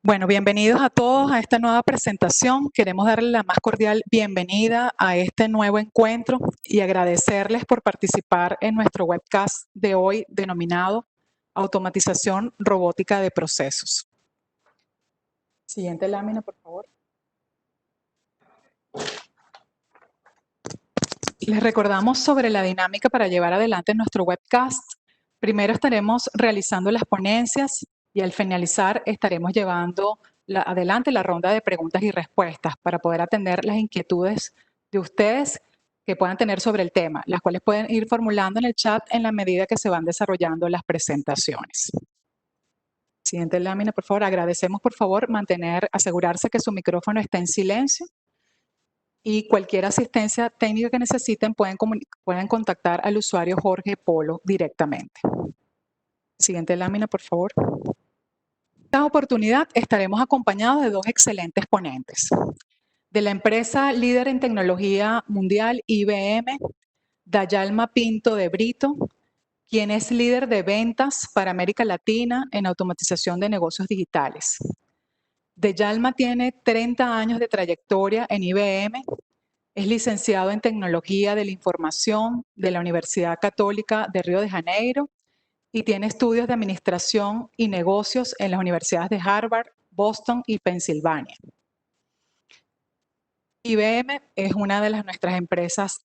Bueno, bienvenidos a todos a esta nueva presentación. Queremos darle la más cordial bienvenida a este nuevo encuentro y agradecerles por participar en nuestro webcast de hoy denominado Automatización Robótica de Procesos. Siguiente lámina, por favor. Les recordamos sobre la dinámica para llevar adelante nuestro webcast. Primero estaremos realizando las ponencias y al finalizar estaremos llevando adelante la ronda de preguntas y respuestas para poder atender las inquietudes de ustedes que puedan tener sobre el tema, las cuales pueden ir formulando en el chat en la medida que se van desarrollando las presentaciones. Siguiente lámina, por favor. Agradecemos, por favor, asegurarse que su micrófono está en silencio. Y cualquier asistencia técnica que necesiten pueden contactar al usuario Jorge Polo directamente. Siguiente lámina, por favor. En esta oportunidad estaremos acompañados de dos excelentes ponentes. De la empresa líder en tecnología mundial IBM, Dayalma Pinto de Brito, quien es líder de ventas para América Latina en automatización de negocios digitales. Dayalma tiene 30 años de trayectoria en IBM. Es licenciado en Tecnología de la Información de la Universidad Católica de Río de Janeiro y tiene estudios de Administración y Negocios en las universidades de Harvard, Boston y Pensilvania. IBM es una de nuestras empresas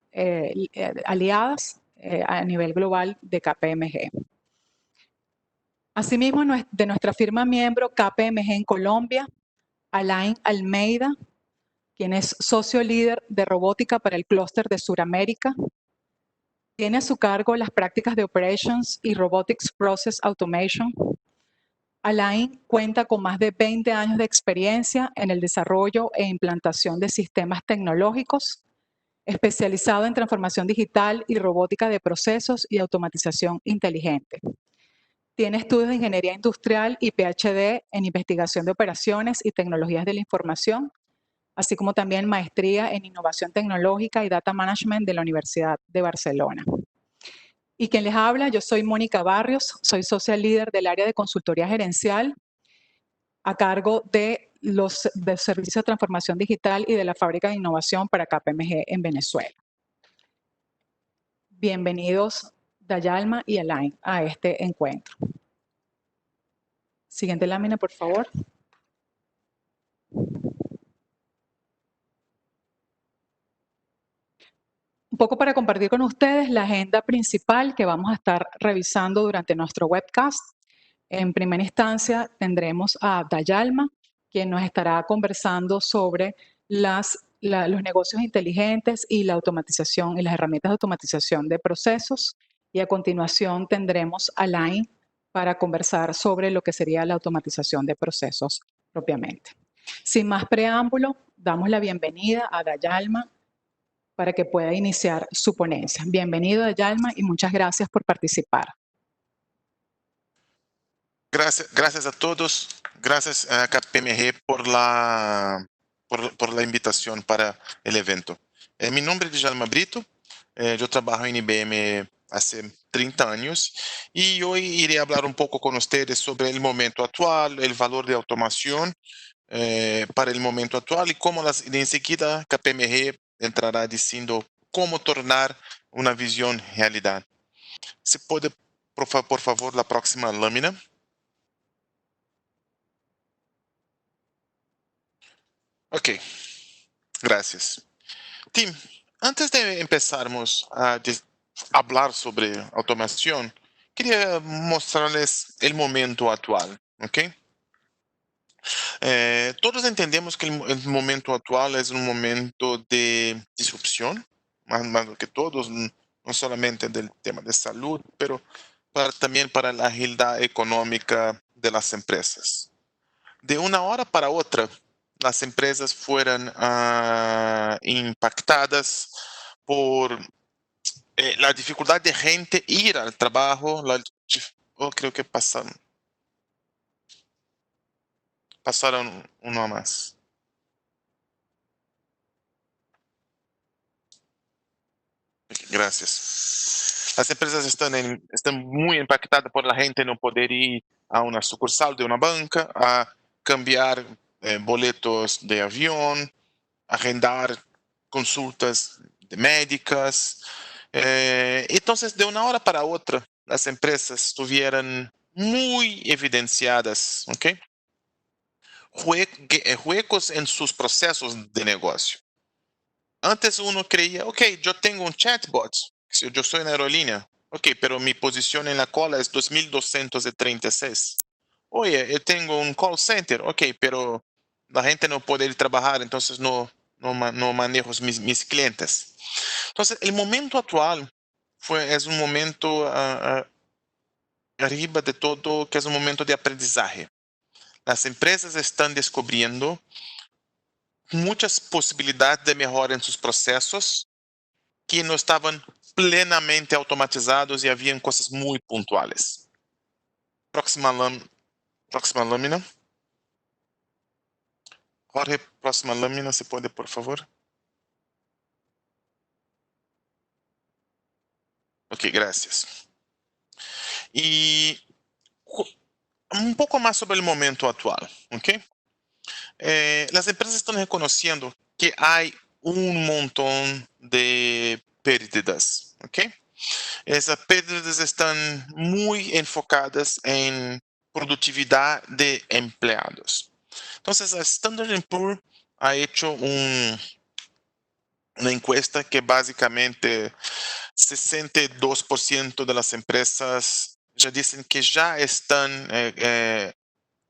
aliadas a nivel global de KPMG. Asimismo, de nuestra firma miembro KPMG en Colombia, Alain Almeida, quien es socio líder de robótica para el clúster de Suramérica. Tiene a su cargo las prácticas de Operations y Robotics Process Automation. Alain cuenta con más de 20 años de experiencia en el desarrollo e implantación de sistemas tecnológicos, especializado en transformación digital y robótica de procesos y automatización inteligente. Tiene estudios de ingeniería industrial y PhD en investigación de operaciones y tecnologías de la información, así como también maestría en innovación tecnológica y data management de la Universidad de Barcelona. Y quien les habla, yo soy Mónica Barrios, soy social líder del área de consultoría gerencial a cargo de los servicios de transformación digital y de la fábrica de innovación para KPMG en Venezuela. Bienvenidos Dayalma y Alain a este encuentro. Siguiente lámina, por favor. Un poco para compartir con ustedes la agenda principal que vamos a estar revisando durante nuestro webcast. En primera instancia tendremos a Dayalma, quien nos estará conversando sobre los negocios inteligentes y la automatización y las herramientas de automatización de procesos. Y a continuación tendremos a Alain para conversar sobre lo que sería la automatización de procesos propiamente. Sin más preámbulo, damos la bienvenida a Dayalma para que pueda iniciar su ponencia. Bienvenido, Dayalma, y muchas gracias por participar. Gracias a todos, gracias a KPMG por la invitación para el evento. Mi nombre es Djalma Brito, yo trabajo en IBM hace 30 años y hoy iré a hablar un poco con ustedes sobre el momento actual, el valor de automación para el momento actual y cómo enseguida KPMG entrará diciendo cómo tornar una visión realidad. Se puede, por favor, la próxima lámina. Ok, gracias. Tim, antes de empezarmos a hablar sobre automación, quería mostrarles el momento actual, ¿ok? Todos entendemos que el momento actual es un momento de disrupción, más que todos, no solamente del tema de salud, pero también para la agilidad económica de las empresas. De una hora para otra, las empresas fueron impactadas por la dificultad de gente ir al trabajo. Creo que pasaron uno más. Gracias. Las empresas están muy impactadas por la gente no poder ir a una sucursal de una banca, a cambiar boletos de avión, agendar consultas médicas. Entonces, de una hora para otra, las empresas estuvieran muy evidenciadas, ¿ok? Huecos en sus procesos de negocio. Antes uno creía, ok, yo tengo un chatbot, si yo soy una aerolínea, ok, pero mi posición en la cola es 2236. Oye, yo tengo un call center, ok, pero la gente no puede ir a trabajar, entonces no manejo mis clientes. Entonces, el momento actual es un momento arriba de todo, que es un momento de aprendizaje. Las empresas están descubriendo muchas posibilidades de mejora en sus procesos que no estaban plenamente automatizados y habían cosas muy puntuales. Próxima lámina. Jorge, próxima lámina, se puede, por favor. Ok, gracias. Y un poco más sobre el momento actual, ¿ok? Las empresas están reconociendo que hay un montón de pérdidas, ¿ok? Esas pérdidas están muy enfocadas en productividad de empleados. Entonces, Standard & Poor's ha hecho una encuesta que básicamente 62% de las empresas ya dicen que ya están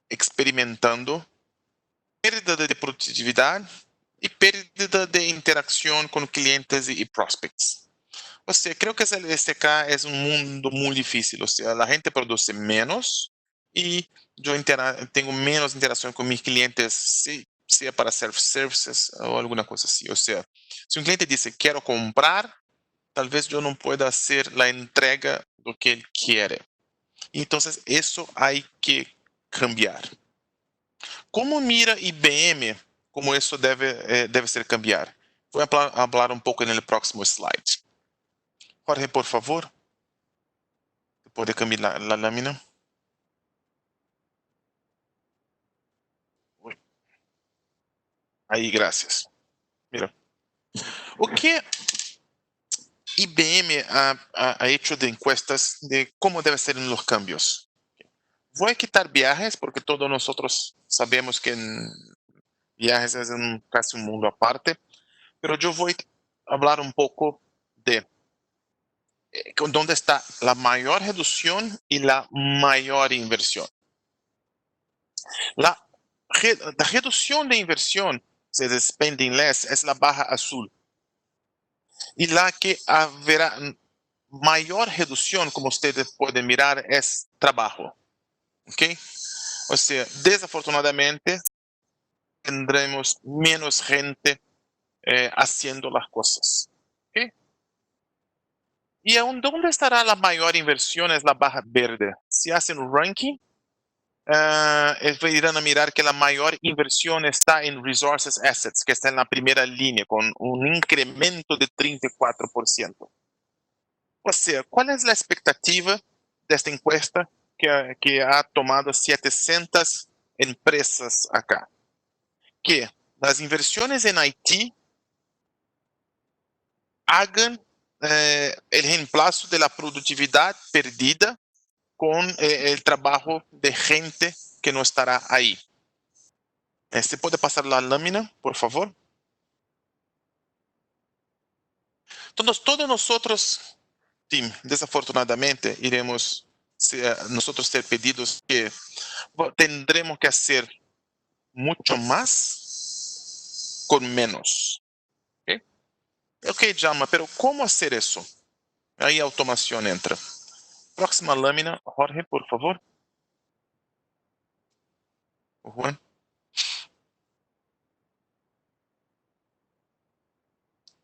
experimentando pérdida de productividad y pérdida de interacción con clientes y prospects. O sea, creo que el SK es un mundo muy difícil. O sea, la gente produce menos y yo tengo menos interacción con mis clientes, sea para self-services o alguna cosa así. O sea, si un cliente dice quiero comprar, tal vez yo no pueda hacer la entrega de lo que él quiere. Y entonces eso hay que cambiar. ¿Cómo mira IBM como eso debe ser cambiar? Voy a hablar un poco en el próximo slide. Jorge, por favor, ¿puede cambiar la lámina? Uy. Ahí, gracias. Mira, o que IBM ha hecho de encuestas de cómo deben ser los cambios. Voy a quitar viajes porque todos nosotros sabemos que en viajes es casi un mundo aparte, pero yo voy a hablar un poco de dónde está la mayor reducción y la mayor inversión. La, la reducción de inversión, se spending less, es la barra azul. Y la que habrá mayor reducción, como ustedes pueden mirar, es trabajo. ¿Ok? O sea, desafortunadamente, tendremos menos gente haciendo las cosas. ¿Ok? ¿Y aún dónde estará la mayor inversión? Es la barra verde. Si hacen un ranking, irán a mirar que la mayor inversión está en Resources Assets, que está en la primera línea, con un incremento de 34%. O sea, ¿cuál es la expectativa de esta encuesta que ha tomado 700 empresas acá? Que las inversiones en IT hagan el reemplazo de la productividad perdida con el trabajo de gente que no estará ahí. ¿Se puede pasar la lámina, por favor? Entonces, todos nosotros, Tim, desafortunadamente, iremos nosotros ser pedidos que tendremos que hacer mucho más con menos. ¿Ok? Ok, Jama, pero ¿cómo hacer eso? Ahí automación entra. Próxima lámina, Jorge, por favor. Juan.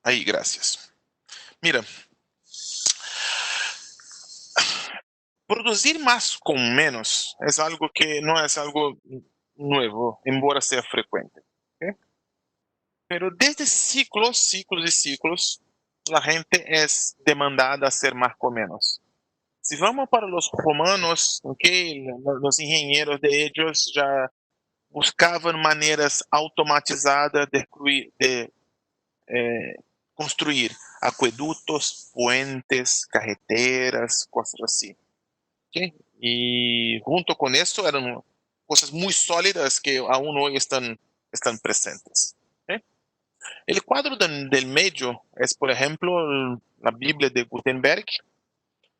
Ahí, gracias. Mira, producir más con menos es algo que no es algo nuevo, embora sea frecuente. ¿Ok? Pero desde ciclos y ciclos, la gente es demandada a hacer más con menos. Si vamos para los romanos, okay, los ingenieros de ellos ya buscavam maneiras automatizadas de construir aquedutos, puentes, carreteras, coisas assim. ¿Okay? Y junto con esto eran cosas muy sólidas que aún hoy están presentes. ¿Okay? El cuadro del medio es, por ejemplo, la Biblia de Gutenberg.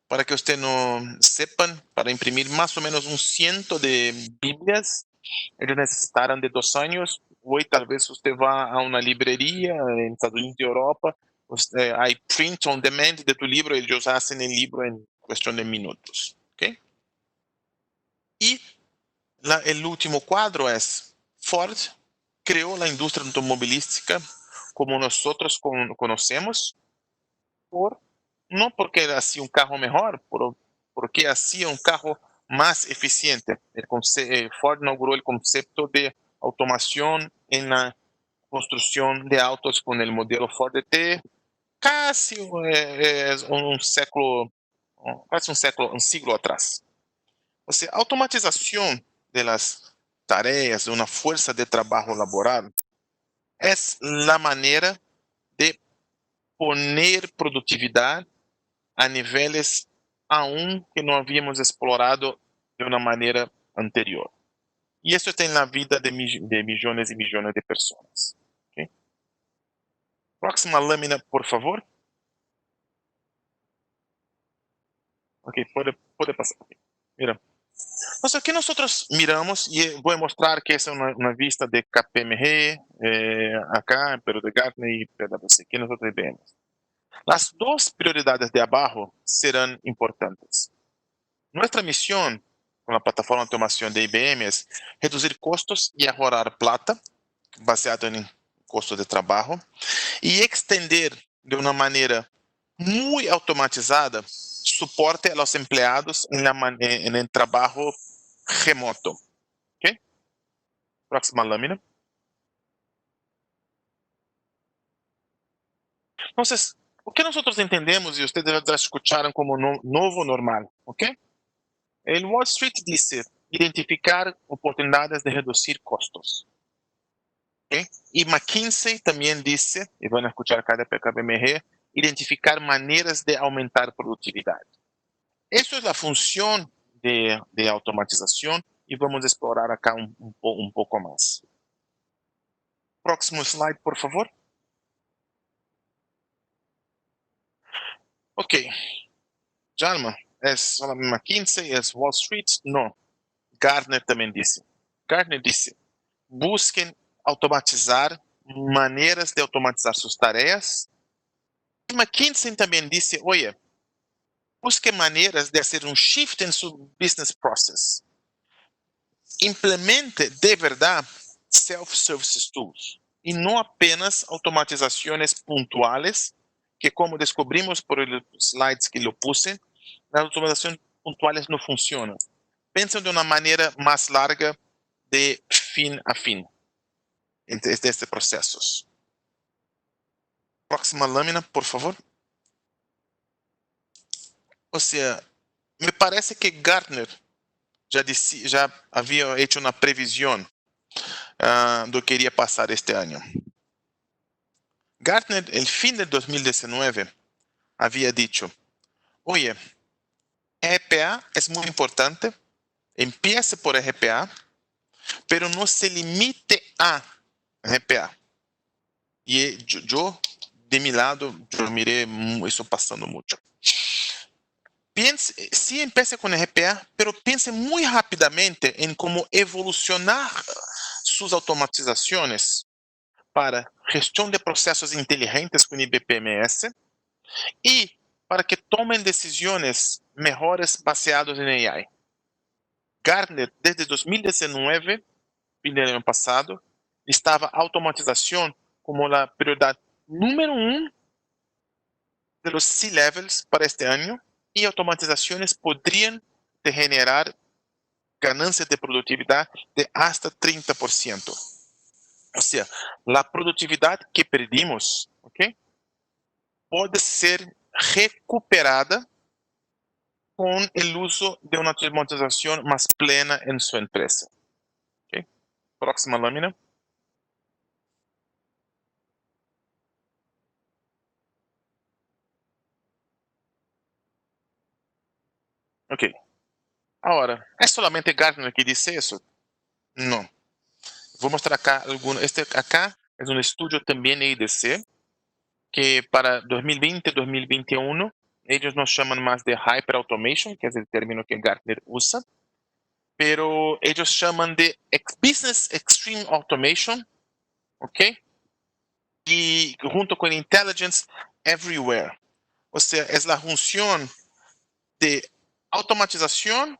Para que ustedes no sepan, para imprimir más o menos 100 de Biblias, ellos necesitaron de 2 años. Hoy tal vez usted va a una librería en Estados Unidos y Europa, hay print on demand de tu libro, ellos hacen el libro en cuestión de minutos. ¿Okay? Y el último cuadro es Ford creó la industria automovilística como nosotros conocemos, no porque hacía un carro mejor, porque hacía un carro más eficiente. Ford inauguró el concepto de automación en la construcción de autos con el modelo Ford T, casi un siglo atrás. O sea, automatización de las tareas de una fuerza de trabajo laboral es la manera de poner productividad a niveles aún que no habíamos explorado de una manera anterior. Y eso está en la vida de millones y millones de personas. ¿Okay? Próxima lámina, por favor. Ok, puede pasar. Mira. Entonces, aquí nosotros miramos y voy a mostrar que es una vista de KPMG, acá, pero de Gartner y PwC. Aquí nosotros vemos. Las dos prioridades de abajo serán importantes. Nuestra misión con la plataforma de automación de IBM es reducir costos y ahorrar plata, baseado en costos de trabajo, y extender de una manera muy automatizada soporte a los empleados en el trabajo remoto. ¿Okay? Próxima lámina. Entonces, o que nosotros entendemos, y ustedes ya escucharon como novo normal, ¿ok? El Wall Street dice identificar oportunidades de reducir costos. ¿Okay? Y McKinsey también dice, y van a escuchar acá de KPMG, identificar maneras de aumentar productividad. Eso es la función de automatización y vamos a explorar acá un poco más. Próximo slide, por favor. Ok. Jalma, ¿es solamente McKinsey? ¿Es Wall Street? No. Gartner también dice. Gartner dice, busquen automatizar maneiras de automatizar suas tareas. E McKinsey também disse, oye, busque maneiras de fazer um shift em seu business process. Implemente de verdade self-service tools e não apenas automatizações pontuais, que como descobrimos por os slides que eu puse, as automatizações pontuais não funcionam. Pensam de uma maneira mais larga de fim a fim destes processos. Próxima lâmina, por favor. Ou seja, me parece que Gartner já havia hecho uma previsão do que iria passar este ano. Gartner, el fin de 2019, havia dicho, oye, RPA es muy importante, empiece por RPA, pero no se limite a RPA. Y yo de mi lado, yo miré eso pasando mucho. Piense, sí empiece con RPA, pero piense muy rápidamente en cómo evolucionar sus automatizaciones para gestão de processos inteligentes com IBPMS e para que tomem decisões melhores baseadas em AI. Gartner, desde 2019, fim do ano passado, estava automatização como a prioridade número 1 de los C-levels para este ano e automatizações poderiam generar ganancias de produtividade de hasta 30%. O sea, la productividad que perdimos, ¿okay? Puede ser recuperada con el uso de una automatización más plena en su empresa. ¿Okay? Próxima lámina. Ok. Ahora, ¿es solamente Gartner que dice eso? No. Vou mostrar acá alguno. Este acá es un estudio también de IDC, que para 2020 2021 ellos nos llaman más de Hyper Automation, que es el término que Gartner usa, pero ellos llaman de Business Extreme Automation, ¿ok? Y junto con Intelligence Everywhere. O sea, es la función de automatización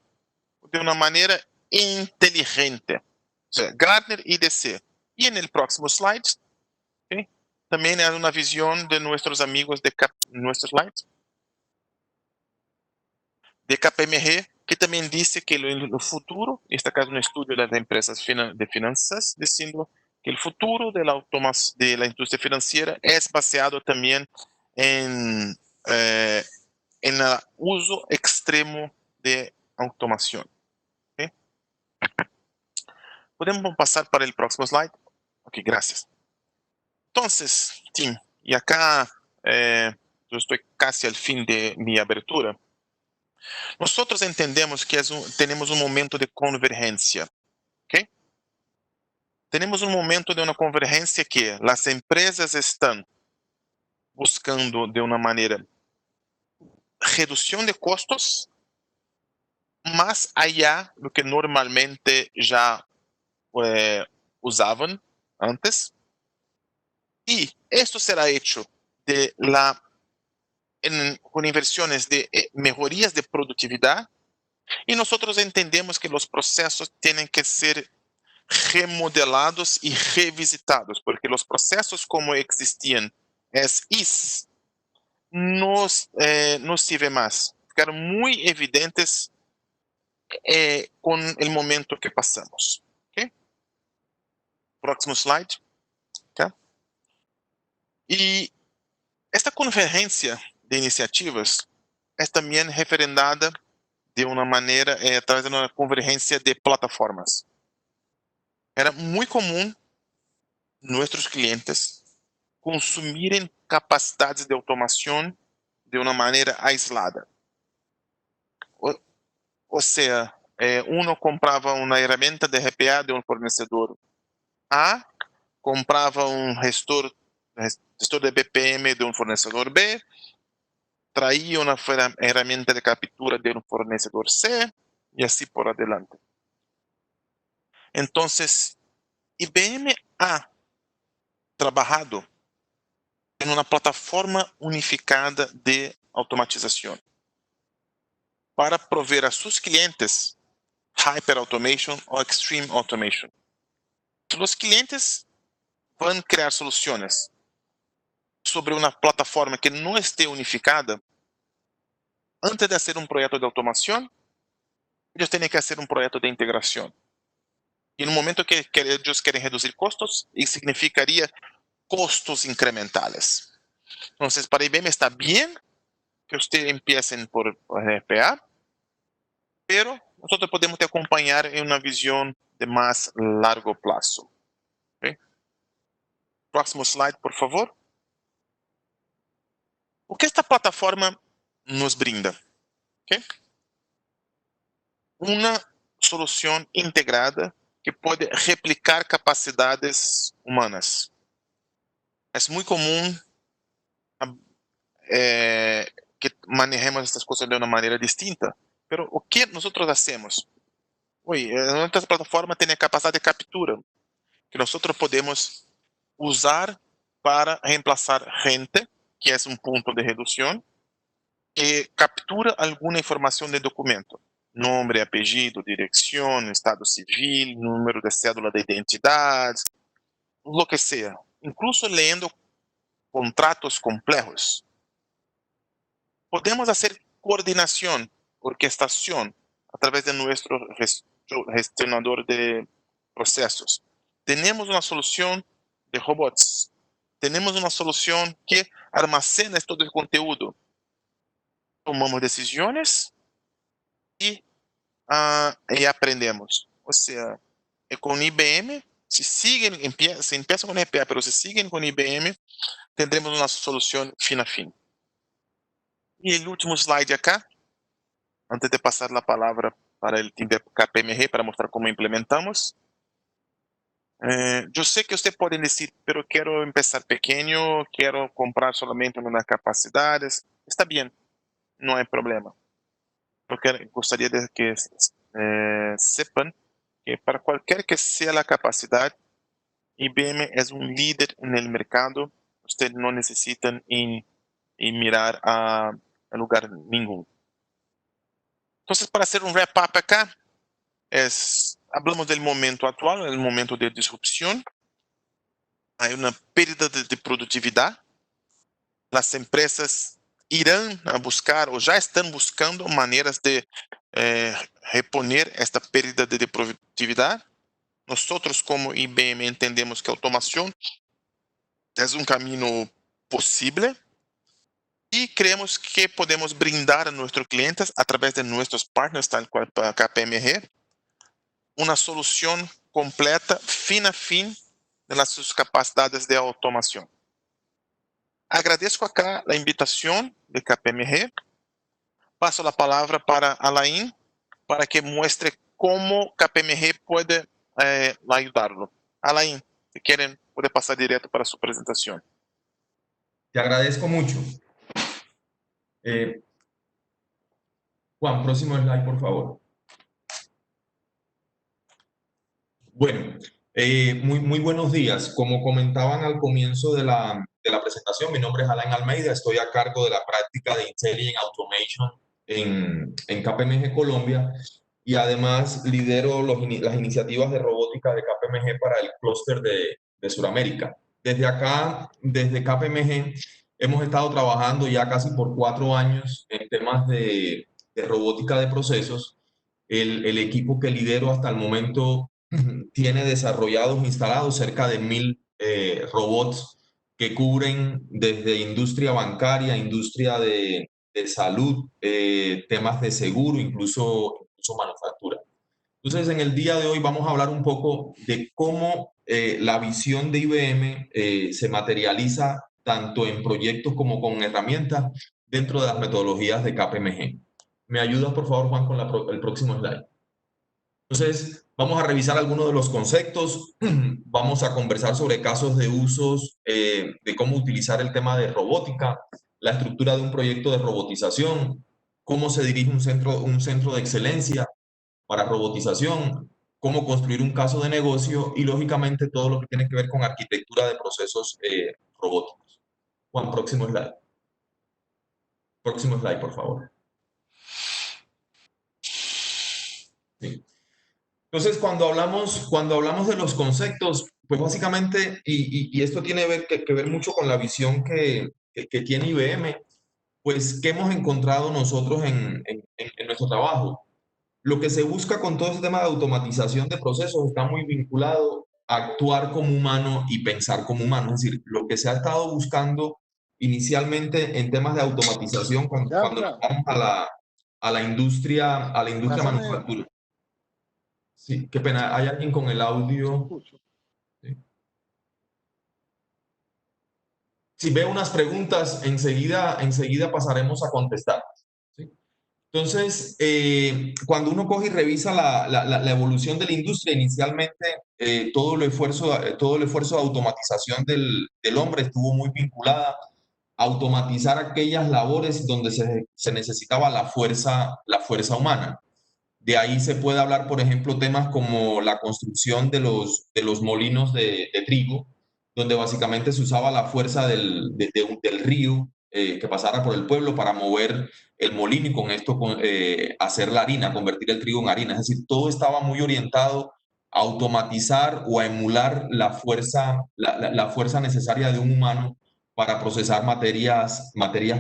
de una manera inteligente. O sea, Gartner IDC. Y en el próximo slide, ¿sí? También hay una visión de nuestros amigos de nuestros slides, de KPMG, que también dice que en el futuro, en este caso un estudio de las empresas de finanzas, diciendo que el futuro de de la industria financiera es basado también en, en el uso extremo de automación. ¿Okay? Podemos pasar para el próximo slide. Ok, gracias. Entonces, Tim, y acá yo estoy casi al fin de mi abertura. Nosotros entendemos que tenemos un momento de convergencia. ¿Okay? Tenemos un momento de una convergencia que las empresas están buscando de una manera reducción de costos más allá de lo que normalmente ya usaban antes. Y esto será hecho con inversiones de mejorías de productividad. Y nosotros entendemos que los procesos tienen que ser remodelados y revisitados, porque los procesos como existían is no sirve más. Ficaron muy evidentes con el momento que pasamos. ¿Okay? Próximo slide. ¿Okay? Y esta convergencia de iniciativas es también referendada de una manera a través de una convergencia de plataformas. Era muy común nuestros clientes consumirem capacidades de automação de uma maneira aislada. Ou seja, uno comprava uma ferramenta de RPA de um fornecedor A, comprava um gestor de BPM de um fornecedor B, traía uma ferramenta de captura de um fornecedor C, e assim por adelante. Então, IBM ha trabalhado em uma plataforma unificada de automatização para prover a seus clientes Hyper Automation ou Extreme Automation. Os clientes vão criar soluções sobre uma plataforma que não esteja unificada. Antes de fazer um projeto de automação, eles têm que fazer um projeto de integração. E no momento que eles querem reduzir custos, isso significaria custos incrementais. Então, para IBM está bem que vocês empiecem por RPA, pero nós podemos te acompanhar em uma visão de mais largo prazo. Okay? Próximo slide, por favor. O que esta plataforma nos brinda? Okay? Uma solução integrada que pode replicar capacidades humanas. É muito comum que manejemos estas coisas de uma maneira distinta, pero o que nós hacemos? Nossa plataforma tem a capacidade de captura, que nós podemos usar para reemplazar gente, que é um ponto de redução, que captura alguma informação de documento. Nome, apelido, direção, estado civil, número de cédula de identidade, lo que seja. Incluso lendo contratos complejos. Podemos fazer coordenação, orquestação, através de nosso gestionador de processos. Temos uma solução de robots. Temos uma solução que armazena todo o conteúdo. Tomamos decisões e aprendemos. Ou seja, com IBM si empiezan con RPA, pero si siguen con IBM, tendremos una solución fin a fin. Y el último slide acá, antes de pasar la palabra para el team de KPMG para mostrar cómo implementamos. Yo sé que usted puede decir, pero quiero empezar pequeño, quiero comprar solamente unas capacidades. Está bien, no hay problema. Lo que gostaria de que sepan que para cualquier que sea la capacidad, IBM es un líder en el mercado. Ustedes no necesitan ir mirar a lugar ninguno. Entonces, para hacer un wrap-up acá, hablamos del momento actual, el momento de disrupción. Hay una pérdida de productividad. Las empresas irán a buscar o ya están buscando maneras de reponer esta pérdida de productividad. Nosotros como IBM entendemos que automación es un camino posible y creemos que podemos brindar a nuestros clientes a través de nuestros partners, tal cual KPMG, una solución completa, fin a fin, de las sus capacidades de automación. Agradezco acá la invitación de KPMG. Paso la palabra para Alain para que muestre cómo KPMG puede ayudarlo. Alain, si quieren, puede pasar directo para su presentación. Te agradezco mucho. Juan, próximo slide, por favor. Bueno, muy buenos días. Como comentaban al comienzo de la presentación, mi nombre es Alain Almeida, estoy a cargo de la práctica de Intelligent Automation en KPMG Colombia y además lidero las iniciativas de robótica de KPMG para el clúster de Sudamérica. Desde acá, desde KPMG, hemos estado trabajando ya casi por 4 años en temas de robótica de procesos. El equipo que lidero hasta el momento tiene desarrollados, instalados cerca de 1000 robots que cubren desde industria bancaria, industria de salud, temas de seguro, incluso manufactura. Entonces, en el día de hoy vamos a hablar un poco de cómo la visión de IBM se materializa tanto en proyectos como con herramientas dentro de las metodologías de KPMG. ¿Me ayudas, por favor, Juan, con el próximo slide? Entonces, vamos a revisar algunos de los conceptos, vamos a conversar sobre casos de usos, de cómo utilizar el tema de robótica, la estructura de un proyecto de robotización, cómo se dirige un centro de excelencia para robotización, cómo construir un caso de negocio y, lógicamente, todo lo que tiene que ver con arquitectura de procesos robóticos. Juan, próximo slide. Próximo slide, por favor. Sí. Entonces, cuando hablamos de los conceptos, pues básicamente, y esto tiene que ver mucho con la visión que tiene IBM, pues, ¿qué hemos encontrado nosotros en nuestro trabajo? Lo que se busca con todo este tema de automatización de procesos está muy vinculado a actuar como humano y pensar como humano. Es decir, lo que se ha estado buscando inicialmente en temas de automatización cuando nos vamos a la industria manufacturera. Sí, qué pena. ¿Hay alguien con el audio? Sí. Si veo unas preguntas, enseguida pasaremos a contestar. ¿Sí? Entonces, cuando uno coge y revisa la evolución de la industria, inicialmente todo el esfuerzo de automatización del hombre estuvo muy vinculada a automatizar aquellas labores donde se necesitaba la fuerza humana. De ahí se puede hablar, por ejemplo, temas como la construcción de los molinos de trigo, donde básicamente se usaba la fuerza del río que pasara por el pueblo para mover el molino y con esto hacer la harina, convertir el trigo en harina. Es decir, todo estaba muy orientado a automatizar o a emular la fuerza necesaria de un humano para procesar materias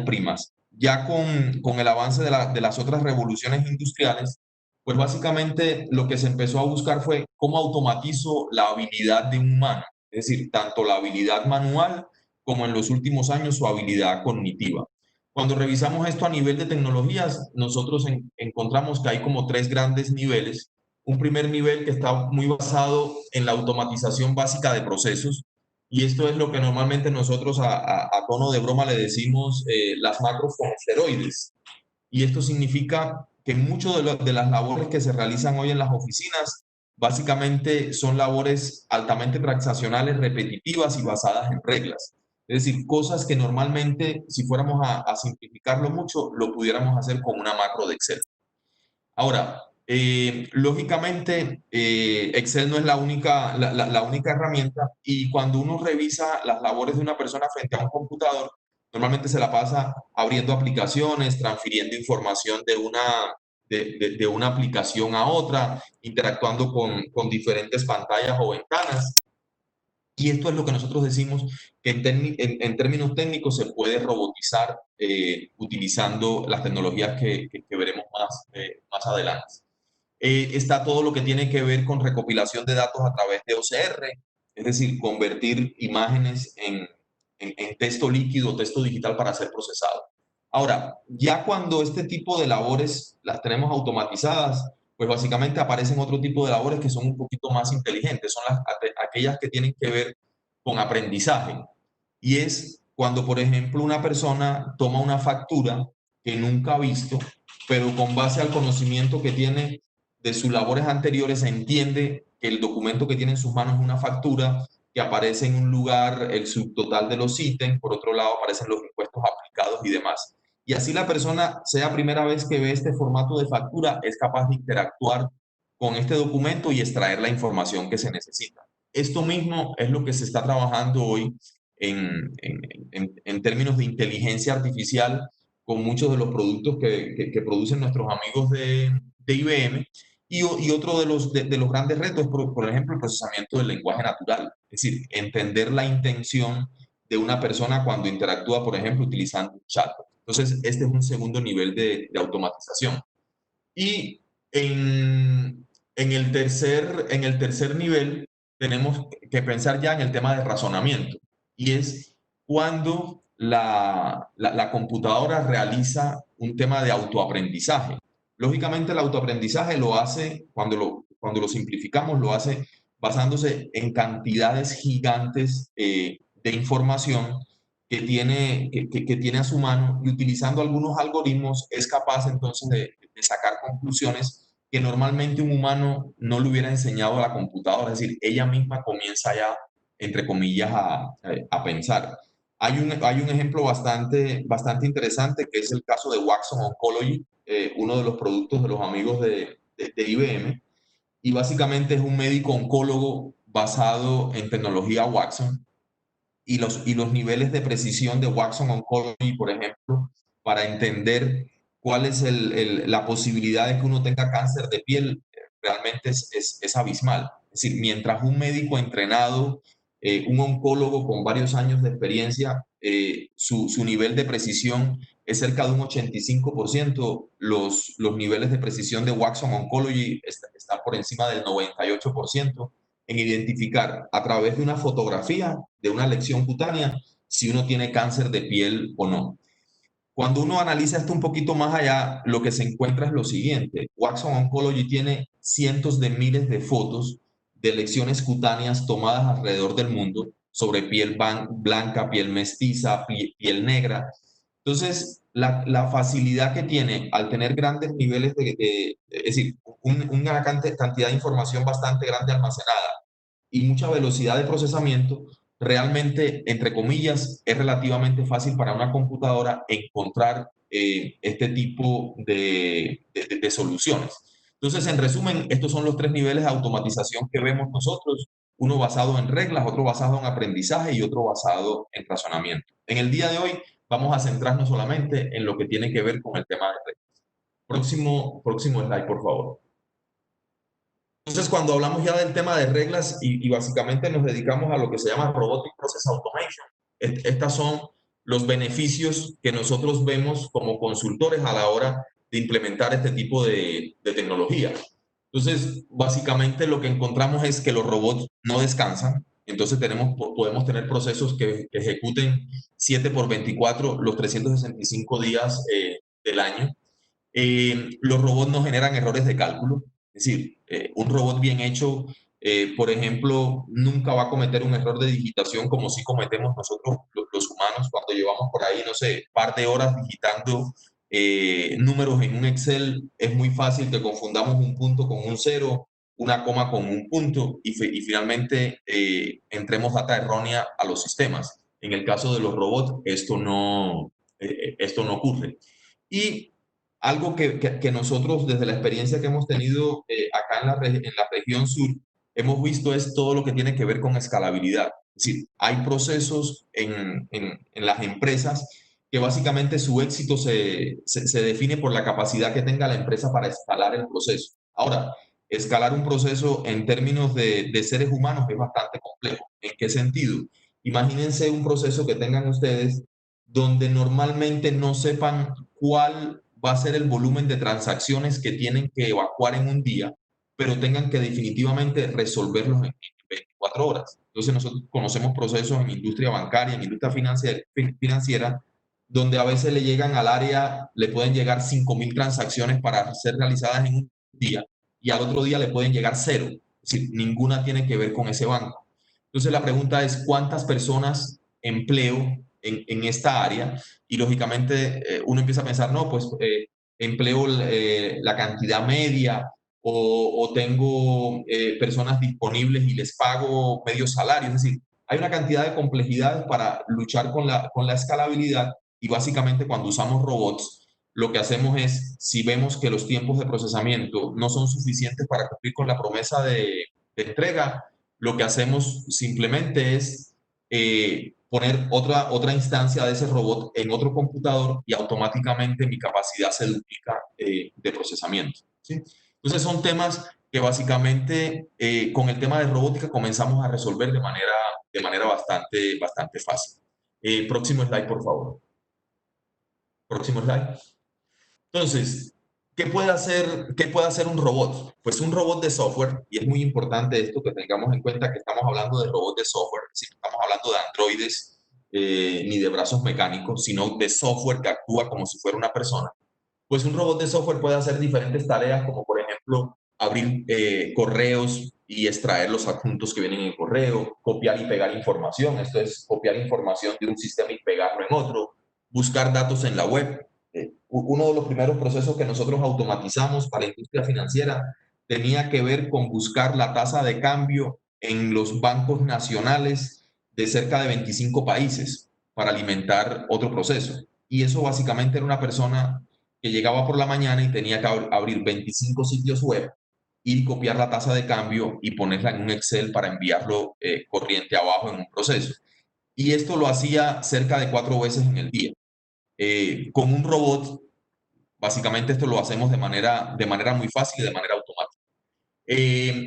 primas. Ya con el avance de las otras revoluciones industriales, pues básicamente lo que se empezó a buscar fue cómo automatizo la habilidad de un humano, es decir, tanto la habilidad manual como en los últimos años su habilidad cognitiva. Cuando revisamos esto a nivel de tecnologías, nosotros encontramos que hay como 3 grandes niveles. un primer nivel que está muy basado en la automatización básica de procesos, y esto es lo que normalmente nosotros a tono de broma le decimos las macros con esteroides. Y esto significa que muchas de las labores que se realizan hoy en las oficinas básicamente son labores altamente transaccionales, repetitivas y basadas en reglas. Es decir, cosas que normalmente, si fuéramos a simplificarlo mucho, lo pudiéramos hacer con una macro de Excel. Ahora, lógicamente, Excel no es la única herramienta, y cuando uno revisa las labores de una persona frente a un computador, normalmente se la pasa abriendo aplicaciones, transfiriendo información de una aplicación a otra, interactuando con diferentes pantallas o ventanas. Y esto es lo que nosotros decimos que en términos técnicos se puede robotizar utilizando las tecnologías que veremos más adelante. Está todo lo que tiene que ver con recopilación de datos a través de OCR, es decir, convertir imágenes en texto líquido, texto digital para ser procesado. Ahora, ya cuando este tipo de labores las tenemos automatizadas, pues básicamente aparecen otro tipo de labores que son un poquito más inteligentes, son aquellas que tienen que ver con aprendizaje. Y es cuando, por ejemplo, una persona toma una factura que nunca ha visto, pero con base al conocimiento que tiene de sus labores anteriores, entiende que el documento que tiene en sus manos es una factura, que aparece en un lugar el subtotal de los ítems, por otro lado aparecen los impuestos aplicados y demás. Y así la persona, sea primera vez que ve este formato de factura, es capaz de interactuar con este documento y extraer la información que se necesita. Esto mismo es lo que se está trabajando hoy en términos de inteligencia artificial con muchos de los productos que producen nuestros amigos de IBM. Y otro de los grandes retos es, por ejemplo, el procesamiento del lenguaje natural. Es decir, entender la intención de una persona cuando interactúa, por ejemplo, utilizando un chat. Entonces, este es un segundo nivel de automatización. Y en el tercer nivel tenemos que pensar ya en el tema de razonamiento, y es cuando la computadora realiza un tema de autoaprendizaje. Lógicamente, el autoaprendizaje lo hace, cuando lo simplificamos, lo hace basándose en cantidades gigantes de información que tiene a su mano, y utilizando algunos algoritmos es capaz entonces de sacar conclusiones que normalmente un humano no le hubiera enseñado a la computadora. Es decir, ella misma comienza ya, entre comillas, a pensar. Hay un ejemplo bastante interesante, que es el caso de Watson Oncology, uno de los productos de los amigos de IBM, y básicamente es un médico oncólogo basado en tecnología Watson, y los niveles de precisión de Watson Oncology, por ejemplo, para entender cuál es la posibilidad de que uno tenga cáncer de piel, realmente es abismal. Es decir, mientras un médico entrenado, un oncólogo con varios años de experiencia, su nivel de precisión es cerca de un 85%, los niveles de precisión de Watson Oncology están por encima del 98%, en identificar a través de una fotografía, de una lesión cutánea, si uno tiene cáncer de piel o no. Cuando uno analiza esto un poquito más allá, lo que se encuentra es lo siguiente. Watson Oncology tiene cientos de miles de fotos de lesiones cutáneas tomadas alrededor del mundo sobre piel blanca, piel mestiza, piel negra. Entonces, la facilidad que tiene al tener grandes niveles es decir, una cantidad de información bastante grande almacenada y mucha velocidad de procesamiento, realmente, entre comillas, es relativamente fácil para una computadora encontrar este tipo de soluciones. Entonces, en resumen, estos son los tres niveles de automatización que vemos nosotros: uno basado en reglas, otro basado en aprendizaje y otro basado en razonamiento. En el día de hoy vamos a centrarnos solamente en lo que tiene que ver con el tema de reglas. Próximo slide, por favor. Entonces, cuando hablamos ya del tema de reglas y básicamente nos dedicamos a lo que se llama Robotic Process Automation, estas son los beneficios que nosotros vemos como consultores a la hora de implementar este tipo de tecnología. Entonces, básicamente lo que encontramos es que los robots no descansan. Entonces podemos tener procesos que ejecuten 7x24 los 365 días del año. Los robots no generan errores de cálculo. Es decir, un robot bien hecho, por ejemplo, nunca va a cometer un error de digitación como si cometemos nosotros los humanos cuando llevamos por ahí, no sé, par de horas digitando números en un Excel. Es muy fácil que confundamos un punto con un cero, una coma con un punto y finalmente entremos data errónea a los sistemas. En el caso de los robots, esto no ocurre. Y algo que nosotros, desde la experiencia que hemos tenido acá en la región sur, hemos visto es todo lo que tiene que ver con escalabilidad. Es decir, hay procesos en las empresas que básicamente su éxito se define por la capacidad que tenga la empresa para escalar el proceso. Ahora, escalar un proceso en términos de seres humanos es bastante complejo. ¿En qué sentido? Imagínense un proceso que tengan ustedes donde normalmente no sepan cuál va a ser el volumen de transacciones que tienen que evacuar en un día, pero tengan que definitivamente resolverlos en 24 horas. Entonces nosotros conocemos procesos en industria bancaria, en industria financiera, donde a veces le llegan al área, le pueden llegar 5.000 transacciones para ser realizadas en un día y al otro día le pueden llegar 0. Es decir, ninguna tiene que ver con ese banco. Entonces la pregunta es, ¿cuántas personas empleo en esta área? Y lógicamente uno empieza a pensar, no, pues empleo la cantidad media o tengo personas disponibles y les pago medio salario. Es decir, hay una cantidad de complejidades para luchar con la escalabilidad y básicamente cuando usamos robots, lo que hacemos es, si vemos que los tiempos de procesamiento no son suficientes para cumplir con la promesa de entrega, lo que hacemos simplemente es poner otra instancia de ese robot en otro computador y automáticamente mi capacidad se duplica de procesamiento, ¿sí? Entonces son temas que básicamente con el tema de robótica comenzamos a resolver de manera bastante fácil. Próximo slide, por favor. Próximo slide. Entonces, ¿qué puede hacer un robot? Pues un robot de software, y es muy importante esto que tengamos en cuenta que estamos hablando de robots de software, si no estamos hablando de androides ni de brazos mecánicos, sino de software que actúa como si fuera una persona. Pues un robot de software puede hacer diferentes tareas, como por ejemplo abrir correos y extraer los adjuntos que vienen en el correo, copiar y pegar información, esto es copiar información de un sistema y pegarlo en otro, buscar datos en la web. Uno de los primeros procesos que nosotros automatizamos para la industria financiera tenía que ver con buscar la tasa de cambio en los bancos nacionales de cerca de 25 países para alimentar otro proceso. Y eso básicamente era una persona que llegaba por la mañana y tenía que abrir 25 sitios web y copiar la tasa de cambio y ponerla en un Excel para enviarlo corriente abajo en un proceso. Y esto lo hacía cerca de 4 veces en el día. Con un robot, básicamente esto lo hacemos de manera muy fácil y de manera automática.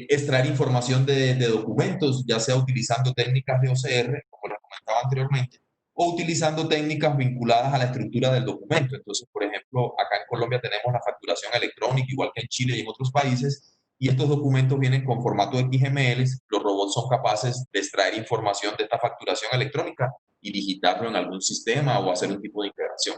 Extraer información de documentos, ya sea utilizando técnicas de OCR, como les comentaba anteriormente, o utilizando técnicas vinculadas a la estructura del documento. Entonces, por ejemplo, acá en Colombia tenemos la facturación electrónica, igual que en Chile y en otros países, y estos documentos vienen con formato XML. Los robots son capaces de extraer información de esta facturación electrónica y digitarlo en algún sistema o hacer un tipo de integración.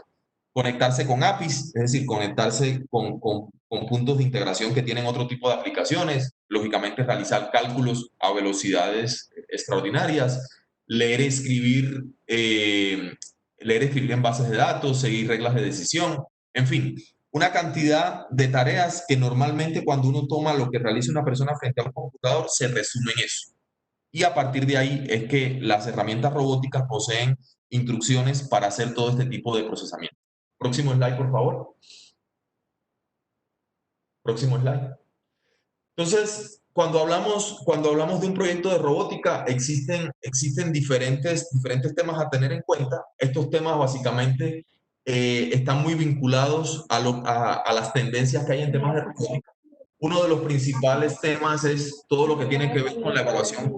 Conectarse con APIs, es decir, conectarse con puntos de integración que tienen otro tipo de aplicaciones, lógicamente realizar cálculos a velocidades extraordinarias, leer y escribir en bases de datos, seguir reglas de decisión, en fin, una cantidad de tareas que normalmente cuando uno toma lo que realiza una persona frente a un computador se resume en eso. Y a partir de ahí es que las herramientas robóticas poseen instrucciones para hacer todo este tipo de procesamiento. Próximo slide, por favor. Próximo slide. Entonces, cuando hablamos de un proyecto de robótica, existen diferentes temas a tener en cuenta. Estos temas básicamente están muy vinculados a las tendencias que hay en temas de robótica. Uno de los principales temas es todo lo que tiene que ver con la evaluación.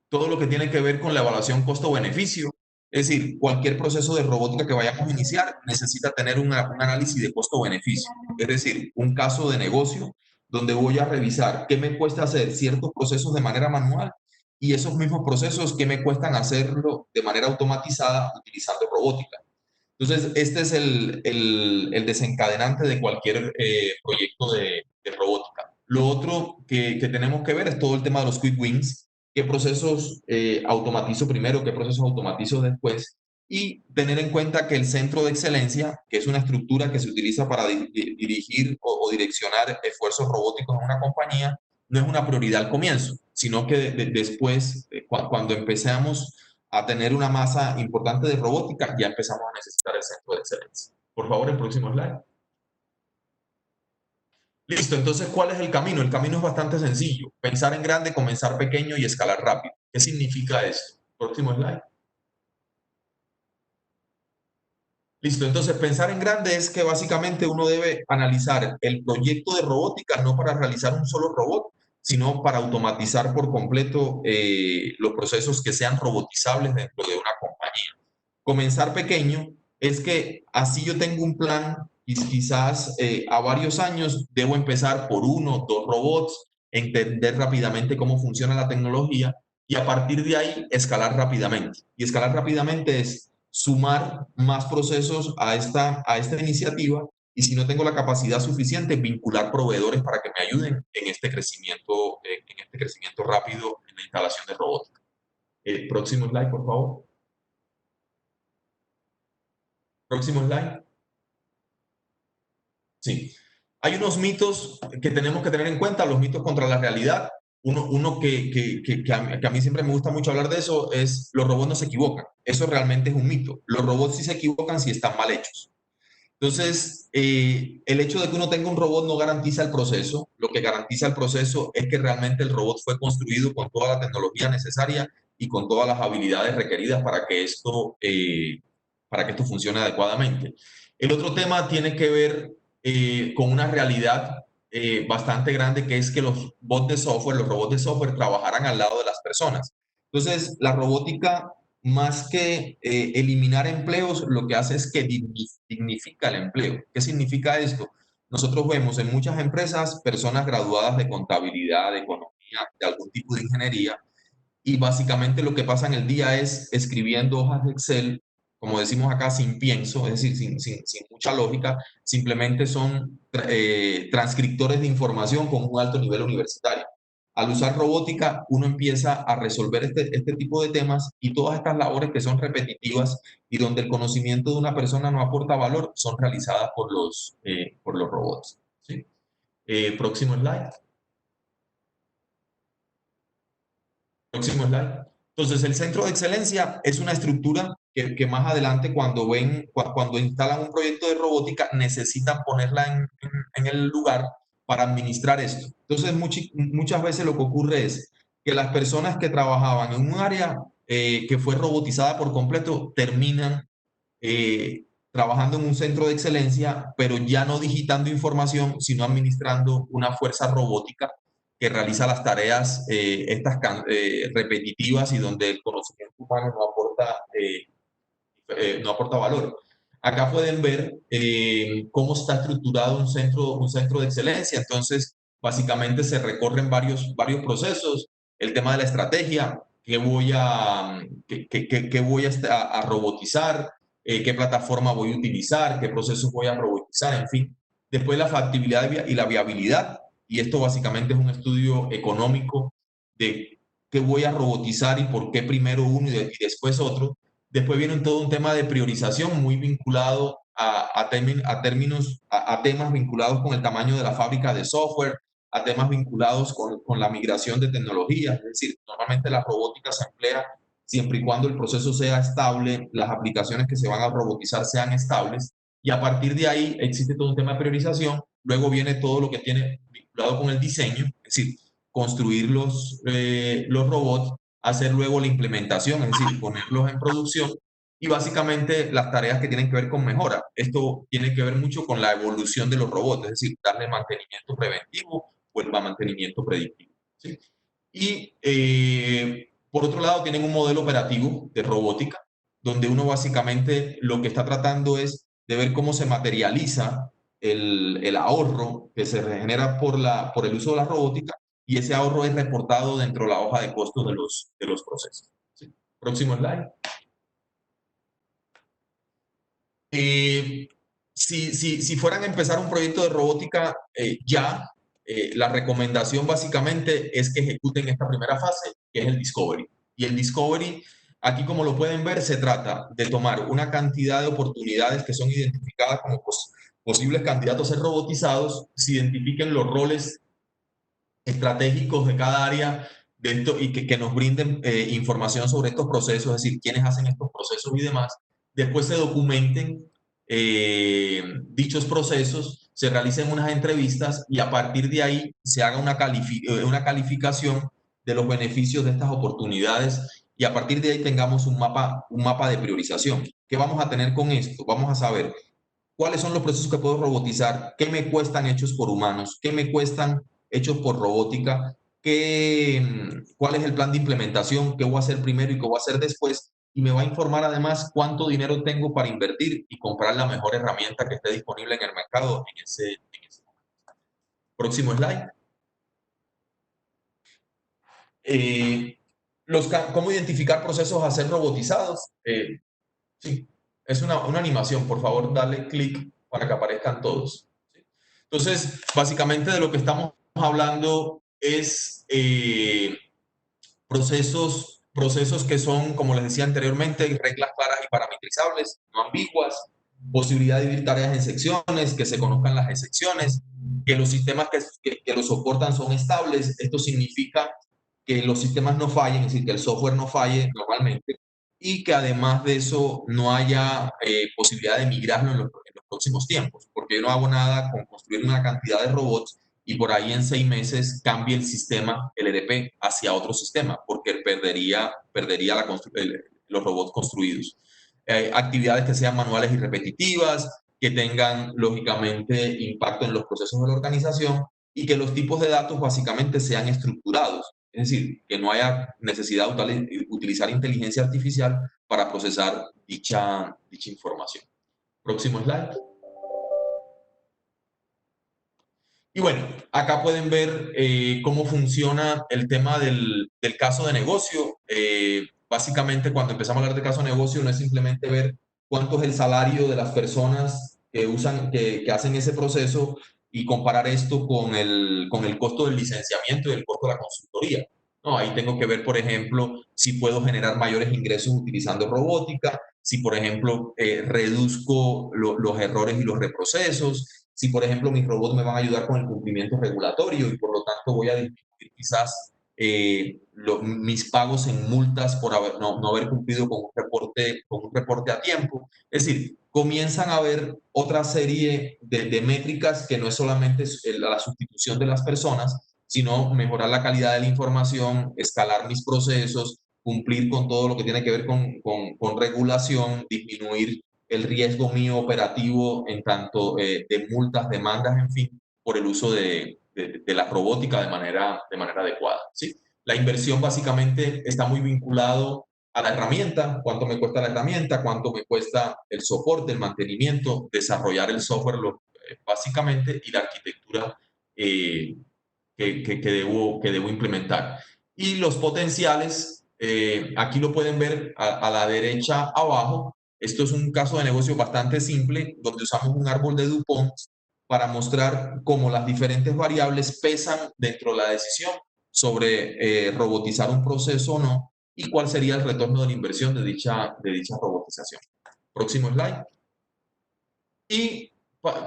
Todo lo que tiene que ver con la evaluación costo-beneficio. Es decir, cualquier proceso de robótica que vayamos a iniciar necesita tener un análisis de costo-beneficio. Es decir, un caso de negocio donde voy a revisar qué me cuesta hacer ciertos procesos de manera manual y esos mismos procesos qué me cuestan hacerlo de manera automatizada utilizando robótica. Entonces, este es el desencadenante de cualquier proyecto de robótica. Lo otro que tenemos que ver es todo el tema de los quick wins, qué procesos automatizo primero, qué procesos automatizo después, y tener en cuenta que el centro de excelencia, que es una estructura que se utiliza para dirigir o direccionar esfuerzos robóticos en una compañía, no es una prioridad al comienzo, sino que después, cuando empecemos a tener una masa importante de robótica, ya empezamos a necesitar el centro de excelencia. Por favor, el próximo slide. Listo, entonces, ¿cuál es el camino? El camino es bastante sencillo. Pensar en grande, comenzar pequeño y escalar rápido. ¿Qué significa esto? Próximo slide. Listo, entonces pensar en grande es que básicamente uno debe analizar el proyecto de robótica no para realizar un solo robot, sino para automatizar por completo los procesos que sean robotizables dentro de una compañía. Comenzar pequeño es que así yo tengo un plan y quizás a varios años debo empezar por 1, 2 robots, entender rápidamente cómo funciona la tecnología y a partir de ahí escalar rápidamente. Y escalar rápidamente es sumar más procesos a esta iniciativa y si no tengo la capacidad suficiente, vincular proveedores para que me ayuden en este crecimiento rápido en la instalación de robótica. Próximo slide, por favor. Próximo slide. Sí. Hay unos mitos que tenemos que tener en cuenta, los mitos contra la realidad. Uno que a mí siempre me gusta mucho hablar de eso es los robots no se equivocan. Eso realmente es un mito. Los robots sí se equivocan si están mal hechos. Entonces, el hecho de que uno tenga un robot no garantiza el proceso. Lo que garantiza el proceso es que realmente el robot fue construido con toda la tecnología necesaria y con todas las habilidades requeridas para que esto funcione adecuadamente. El otro tema tiene que ver con una realidad bastante grande, que es que los robots de software trabajarán al lado de las personas. Entonces, la robótica, más que eliminar empleos, lo que hace es que dignifica el empleo. ¿Qué significa esto? Nosotros vemos en muchas empresas personas graduadas de contabilidad, de economía, de algún tipo de ingeniería, y básicamente lo que pasa en el día es escribiendo hojas de Excel, como decimos acá, sin pienso, es decir, sin mucha lógica, simplemente son transcriptores de información con un alto nivel universitario. Al usar robótica, uno empieza a resolver este tipo de temas y todas estas labores que son repetitivas y donde el conocimiento de una persona no aporta valor, son realizadas por los robots. ¿Sí? Próximo slide. Próximo slide. Entonces, el centro de excelencia es una estructura que más adelante, cuando instalan un proyecto de robótica, necesitan ponerla en el lugar para administrar esto. Entonces, muchas veces lo que ocurre es que las personas que trabajaban en un área que fue robotizada por completo terminan trabajando en un centro de excelencia, pero ya no digitando información, sino administrando una fuerza robótica que realiza las tareas repetitivas y donde el conocimiento humano no aporta valor. Acá pueden ver cómo está estructurado un centro de excelencia. Entonces, básicamente se recorren varios procesos. El tema de la estrategia, qué voy a robotizar, qué plataforma voy a utilizar, qué procesos voy a robotizar, en fin. Después la factibilidad y la viabilidad. Y esto básicamente es un estudio económico de qué voy a robotizar y por qué primero uno y después otro. Después viene todo un tema de priorización muy vinculado a temas vinculados con el tamaño de la fábrica de software, a temas vinculados con la migración de tecnologías. Es decir, normalmente la robótica se emplea siempre y cuando el proceso sea estable, las aplicaciones que se van a robotizar sean estables, y a partir de ahí existe todo un tema de priorización. Luego viene todo lo que tiene vinculado con el diseño, es decir, construir los robots, hacer luego la implementación, es decir, ponerlos en producción, y básicamente las tareas que tienen que ver con mejora. Esto tiene que ver mucho con la evolución de los robots, es decir, darle mantenimiento preventivo o el mantenimiento predictivo. ¿Sí? Y por otro lado, tienen un modelo operativo de robótica, donde uno básicamente lo que está tratando es de ver cómo se materializa el ahorro que se genera por el uso de la robótica, y ese ahorro es reportado dentro de la hoja de costos de los procesos. ¿Sí? Próximo slide. Si fueran a empezar un proyecto de robótica la recomendación básicamente es que ejecuten esta primera fase, que es el Discovery. Y el Discovery, aquí como lo pueden ver, se trata de tomar una cantidad de oportunidades que son identificadas como posibles candidatos a ser robotizados, se identifiquen los roles estratégicos de cada área de esto y que nos brinden información sobre estos procesos, es decir, quiénes hacen estos procesos y demás. Después se documenten dichos procesos, se realicen unas entrevistas y a partir de ahí se haga una calificación de los beneficios de estas oportunidades y a partir de ahí tengamos un mapa de priorización. ¿Qué vamos a tener con esto? Vamos a saber cuáles son los procesos que puedo robotizar, qué me cuestan hechos por humanos, qué me cuestan hechos por robótica, cuál es el plan de implementación, qué voy a hacer primero y qué voy a hacer después, y me va a informar además cuánto dinero tengo para invertir y comprar la mejor herramienta que esté disponible en el mercado en ese momento. Próximo slide. ¿Cómo identificar procesos a ser robotizados? Sí, es una animación, por favor, dale clic para que aparezcan todos. Entonces, básicamente de lo que estamos hablando es procesos que son, como les decía anteriormente, reglas claras y parametrizables, no ambiguas, posibilidad de dividir tareas en secciones, que se conozcan las excepciones, que los sistemas que lo soportan son estables. Esto significa que los sistemas no fallen, es decir, que el software no falle normalmente, y que además de eso no haya posibilidad de migrarlo en los próximos tiempos, porque yo no hago nada con construir una cantidad de robots y por ahí en 6 meses cambie el sistema, el ERP, hacia otro sistema, porque perdería los robots construidos. Actividades que sean manuales y repetitivas, que tengan lógicamente impacto en los procesos de la organización y que los tipos de datos básicamente sean estructurados. Es decir, que no haya necesidad de utilizar inteligencia artificial para procesar dicha información. Próximo slide. Y bueno, acá pueden ver cómo funciona el tema del caso de negocio. Básicamente, cuando empezamos a hablar de caso de negocio, no es simplemente ver cuánto es el salario de las personas que hacen ese proceso y comparar esto con el costo del licenciamiento y el costo de la consultoría. No, ahí tengo que ver, por ejemplo, si puedo generar mayores ingresos utilizando robótica, si, por ejemplo, reduzco los errores y los reprocesos, si, por ejemplo, mis robots me van a ayudar con el cumplimiento regulatorio y, por lo tanto, voy a disminuir quizás mis pagos en multas por no haber cumplido con un reporte a tiempo. Es decir, comienzan a haber otra serie de métricas que no es solamente la sustitución de las personas, sino mejorar la calidad de la información, escalar mis procesos, cumplir con todo lo que tiene que ver con regulación, disminuir el riesgo mío operativo en tanto de multas, demandas, en fin, por el uso de la robótica de manera adecuada, ¿sí? La inversión básicamente está muy vinculado a la herramienta, cuánto me cuesta la herramienta, cuánto me cuesta el soporte, el mantenimiento, desarrollar el software básicamente y la arquitectura que debo implementar. Y los potenciales, aquí lo pueden ver a la derecha abajo. Esto es un caso de negocio bastante simple, donde usamos un árbol de DuPont para mostrar cómo las diferentes variables pesan dentro de la decisión sobre robotizar un proceso o no, y cuál sería el retorno de la inversión de dicha robotización. Próximo slide.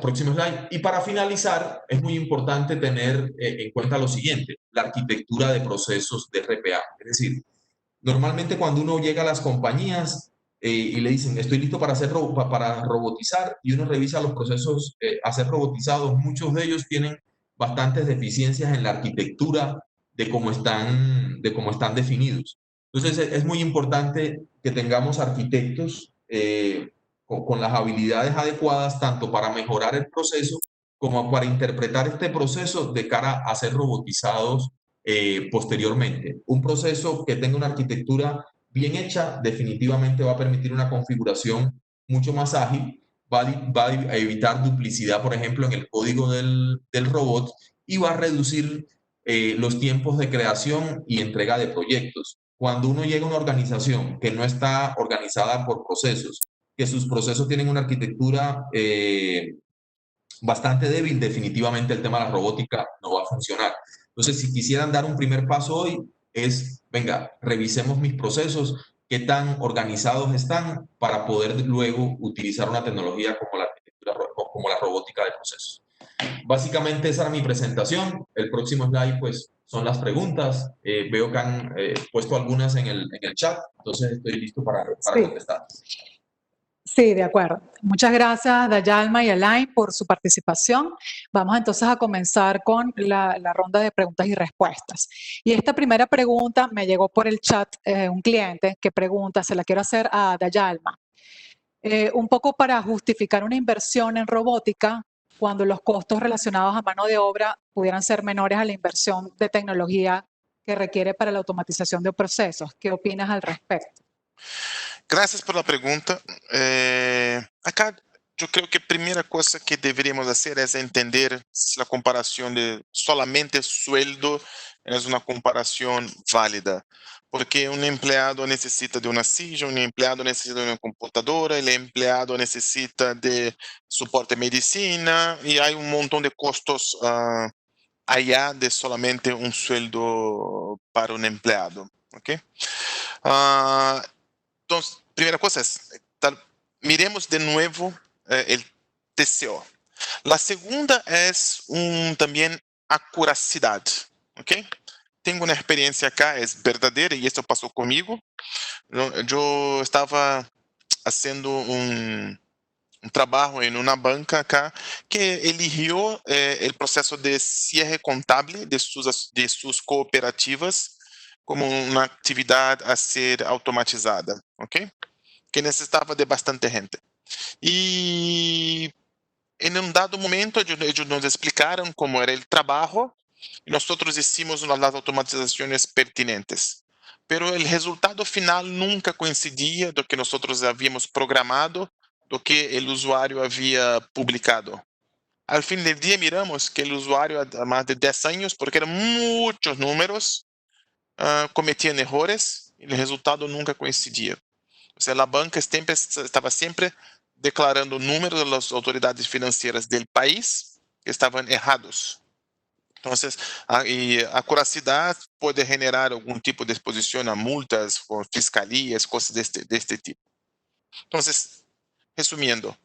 Próximo slide. Y para finalizar, es muy importante tener en cuenta lo siguiente, la arquitectura de procesos de RPA. Es decir, normalmente cuando uno llega a las compañías y le dicen, estoy listo para robotizar, y uno revisa los procesos a ser robotizados, muchos de ellos tienen bastantes deficiencias en la arquitectura de cómo están definidos. Entonces, es muy importante que tengamos arquitectos con las habilidades adecuadas, tanto para mejorar el proceso como para interpretar este proceso de cara a ser robotizados posteriormente. Un proceso que tenga una arquitectura bien hecha definitivamente va a permitir una configuración mucho más ágil, va a evitar duplicidad, por ejemplo, en el código del robot, y va a reducir los tiempos de creación y entrega de proyectos. Cuando uno llega a una organización que no está organizada por procesos, que sus procesos tienen una arquitectura bastante débil, definitivamente el tema de la robótica no va a funcionar. Entonces, si quisieran dar un primer paso hoy, es, venga, revisemos mis procesos, qué tan organizados están para poder luego utilizar una tecnología como la arquitectura, como la robótica de procesos. Básicamente esa era mi presentación. El próximo slide, pues, son las preguntas. Veo que han puesto algunas en el chat, entonces estoy listo para contestar. Sí, de acuerdo. Muchas gracias, Dayalma y Alain, por su participación. Vamos entonces a comenzar con la ronda de preguntas y respuestas. Y esta primera pregunta me llegó por el chat un cliente que pregunta, se la quiero hacer a Dayalma. Un poco para justificar una inversión en robótica cuando los costos relacionados a mano de obra pudieran ser menores a la inversión de tecnología que requiere para la automatización de procesos. ¿Qué opinas al respecto? Gracias por la pregunta. Acá yo creo que primera cosa que deberíamos hacer es entender si la comparación de solamente sueldo es una comparación válida. Porque un empleado necesita de una silla, un empleado necesita de una computadora, el empleado necesita de soporte de medicina y hay un montón de costos allá de solamente un sueldo para un empleado. ¿Okay? Entonces, primera cosa es, miremos de nuevo el TCO. La segunda es también acuracidad. ¿Okay? Tengo una experiencia acá, es verdadera y esto pasó conmigo. Yo estaba haciendo un trabajo en una banca acá que eligió el proceso de cierre contable de sus cooperativas como una actividad a ser automatizada, ¿ok? Que necesitaba de bastante gente. Y en un dado momento ellos nos explicaron cómo era el trabajo y nosotros hicimos las automatizaciones pertinentes. Pero el resultado final nunca coincidía de lo que nosotros habíamos programado, lo que el usuario había publicado. Al fin del día miramos que el usuario a más de 10 años, porque eran muchos números, cometían errores y el resultado nunca coincidía. O sea, la banca estaba siempre declarando números de las autoridades financieras del país que estaban errados. Entonces, y acuracidad puede generar algún tipo de exposición a multas o fiscalías, cosas de este tipo. Entonces, resumiendo,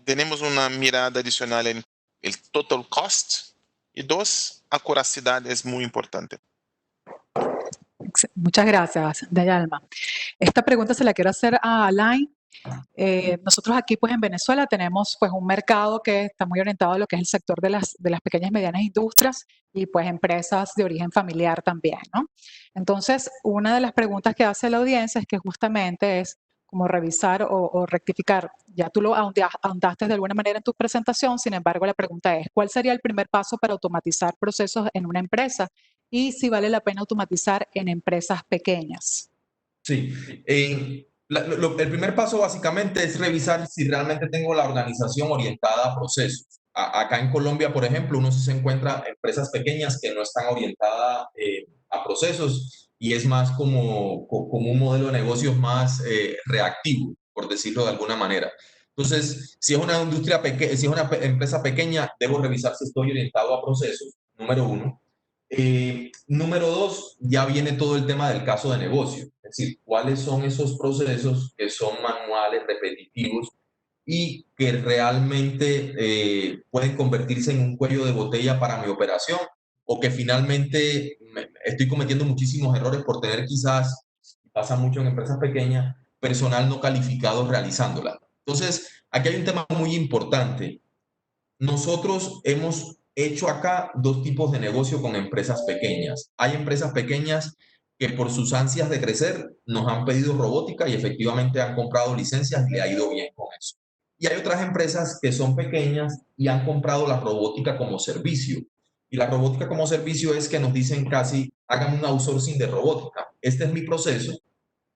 tenemos una mirada adicional en el total cost y dos, acuracidad es muy importante. Muchas gracias, Dayalma. Esta pregunta se la quiero hacer a Alain. Nosotros aquí pues en Venezuela tenemos pues un mercado que está muy orientado a lo que es el sector de las pequeñas y medianas industrias y pues empresas de origen familiar también, ¿no? Entonces, una de las preguntas que hace la audiencia es que justamente es como revisar o rectificar. Ya tú lo ahondaste de alguna manera en tu presentación, sin embargo la pregunta es, ¿cuál sería el primer paso para automatizar procesos en una empresa? Y si vale la pena automatizar en empresas pequeñas. Sí, el primer paso básicamente es revisar si realmente tengo la organización orientada a procesos. Acá en Colombia, por ejemplo, uno se encuentra empresas pequeñas que no están orientadas a procesos y es más como un modelo de negocios más reactivo, por decirlo de alguna manera. Entonces, si es una industria pequeña, si es una empresa pequeña, debo revisar si estoy orientado a procesos, número uno. Número dos, ya viene todo el tema del caso de negocio, es decir, cuáles son esos procesos que son manuales, repetitivos y que realmente pueden convertirse en un cuello de botella para mi operación o que finalmente estoy cometiendo muchísimos errores por tener quizás, pasa mucho en empresas pequeñas, personal no calificado realizándola. Entonces, aquí hay un tema muy importante. Nosotros hemos hecho acá dos tipos de negocio con empresas pequeñas. Hay empresas pequeñas que por sus ansias de crecer nos han pedido robótica y efectivamente han comprado licencias y le ha ido bien con eso. Y hay otras empresas que son pequeñas y han comprado la robótica como servicio. Y la robótica como servicio es que nos dicen casi, hagan un outsourcing de robótica. Este es mi proceso.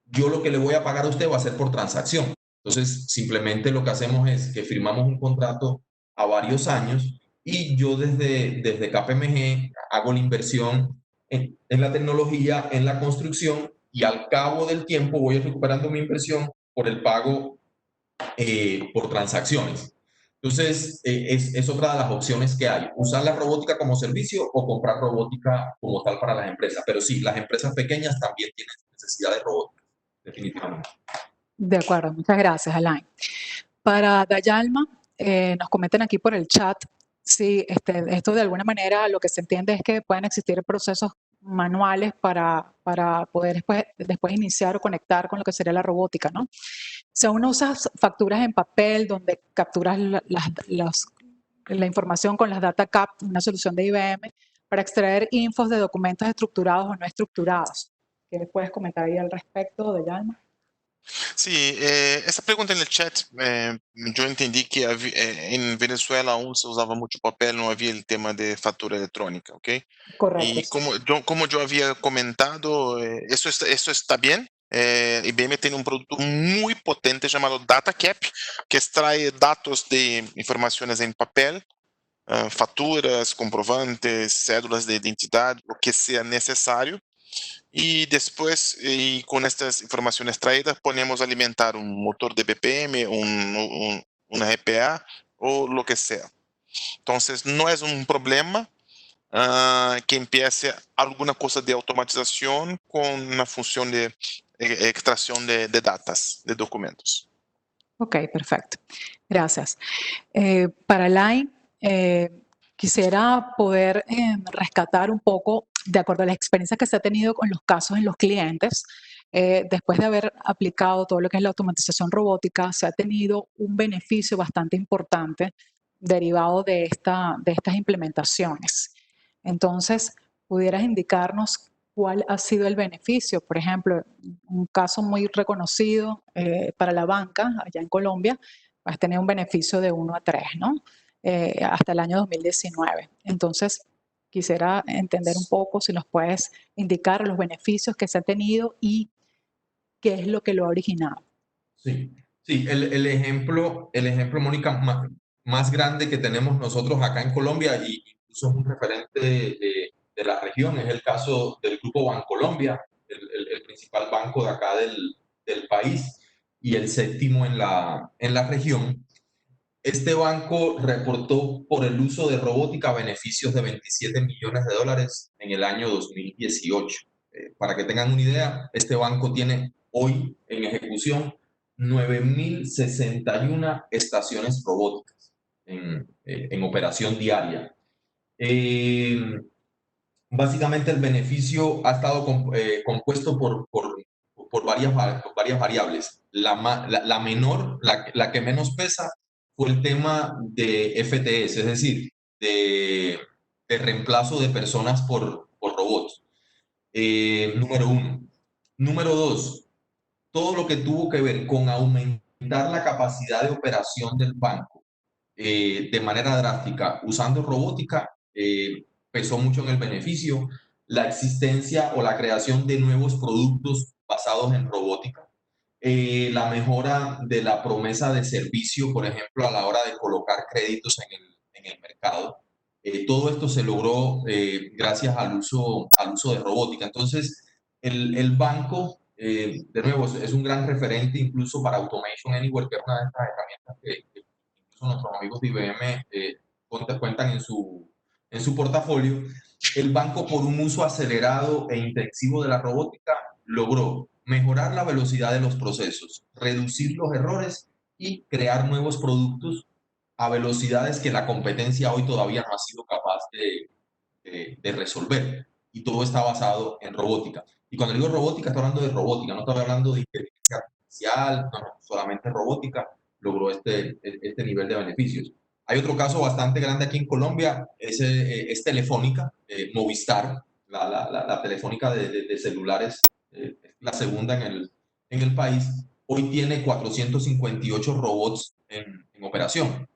Yo lo que le voy a pagar a usted va a ser por transacción. Entonces, simplemente lo que hacemos es que firmamos un contrato a varios años y yo desde KPMG hago la inversión en la tecnología, en la construcción y al cabo del tiempo voy recuperando mi inversión por el pago por transacciones. Entonces, es otra de las opciones que hay, usar la robótica como servicio o comprar robótica como tal para las empresas. Pero sí, las empresas pequeñas también tienen necesidad de robótica, definitivamente. De acuerdo, muchas gracias, Alain. Para Dayalma, nos comentan aquí por el chat si esto de alguna manera lo que se entiende es que pueden existir procesos manuales para poder después iniciar o conectar con lo que sería la robótica, ¿no? Si uno usa facturas en papel donde capturas la información con las DataCap, una solución de IBM, para extraer infos de documentos estructurados o no estructurados. ¿Qué puedes comentar ahí al respecto, Dayalma? Sí, esa pregunta en el chat, yo entendí que en Venezuela aún se usaba mucho papel, no había el tema de factura electrónica, ¿ok? Correcto. Y como yo había comentado, eso está bien. IBM tiene un producto muy potente llamado DataCap, que extrae datos de informaciones en papel, facturas, comprovantes, cédulas de identidad, lo que sea necesario. Y después, y con estas informaciones traídas, ponemos a alimentar un motor de BPM, una GPA o lo que sea. Entonces, no es un problema que empiece alguna cosa de automatización con una función de extracción de datas, de documentos. Ok, perfecto. Gracias. Para Line, quisiera poder rescatar un poco, de acuerdo a la experiencia que se ha tenido con los casos en los clientes, después de haber aplicado todo lo que es la automatización robótica, se ha tenido un beneficio bastante importante derivado de estas implementaciones. Entonces, ¿pudieras indicarnos cuál ha sido el beneficio? Por ejemplo, un caso muy reconocido para la banca allá en Colombia, vas a tener un beneficio de 1 a 3, ¿no? Hasta el año 2019. Entonces, quisiera entender un poco si nos puedes indicar los beneficios que se han tenido y qué es lo que lo ha originado. Sí, sí, el ejemplo, Mónica, más grande que tenemos nosotros acá en Colombia, y incluso es un referente de la región, es el caso del Grupo Bancolombia, el principal banco de acá del país y el séptimo en la región. Este banco reportó por el uso de robótica beneficios de 27 millones de dólares en el año 2018. Para que tengan una idea, este banco tiene hoy en ejecución 9.061 estaciones robóticas en operación diaria. Básicamente el beneficio ha estado compuesto por varias variables. La menor, la que menos pesa, fue el tema de FTS, es decir, de reemplazo de personas por robots. Número uno. Número dos, todo lo que tuvo que ver con aumentar la capacidad de operación del banco de manera drástica usando robótica pesó mucho en el beneficio. La existencia o la creación de nuevos productos basados en robótica. La mejora de la promesa de servicio, por ejemplo, a la hora de colocar créditos en el mercado. Todo esto se logró gracias al uso de robótica. Entonces, el banco, de nuevo, es un gran referente incluso para Automation Anywhere, que es una de estas herramientas que incluso nuestros amigos de IBM cuentan en su portafolio. El banco, por un uso acelerado e intensivo de la robótica, logró mejorar la velocidad de los procesos, reducir los errores y crear nuevos productos a velocidades que la competencia hoy todavía no ha sido capaz de resolver. Y todo está basado en robótica. Y cuando digo robótica, estoy hablando de robótica, no estoy hablando de inteligencia artificial, no, solamente robótica logró este nivel de beneficios. Hay otro caso bastante grande aquí en Colombia, es Telefónica, Movistar, la telefónica de celulares, la segunda en el país. Hoy tiene 458 robots en operación.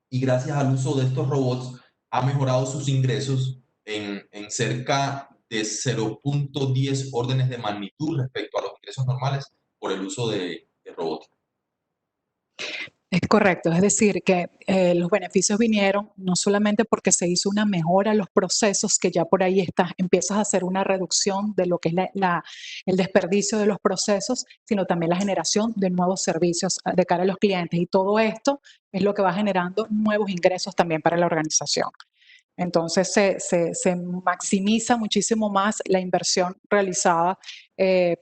Y gracias al uso de estos robots ha mejorado sus ingresos en cerca de 0.10 órdenes de magnitud respecto a los ingresos normales por el uso de robótica. Es correcto, es decir, que los beneficios vinieron no solamente porque se hizo una mejora a los procesos, que ya por ahí empiezas a hacer una reducción de lo que es el desperdicio de los procesos, sino también la generación de nuevos servicios de cara a los clientes. Y todo esto es lo que va generando nuevos ingresos también para la organización. Entonces se maximiza muchísimo más la inversión realizada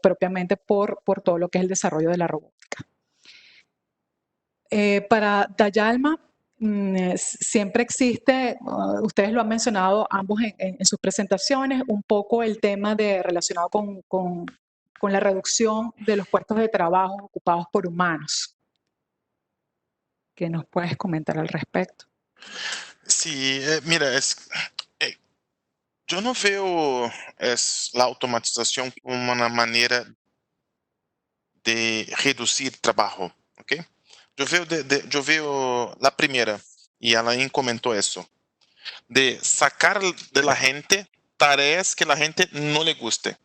propiamente por todo lo que es el desarrollo de la robótica. Para Dayalma, siempre existe, ustedes lo han mencionado ambos en sus presentaciones, un poco el tema relacionado con la reducción de los puestos de trabajo ocupados por humanos. ¿Qué nos puedes comentar al respecto? Sí, mira, yo no veo la automatización como una manera de reducir trabajo, ¿ok? Yo veo la primera, y Alain comentó eso, de sacar de la gente tareas que la gente no le guste,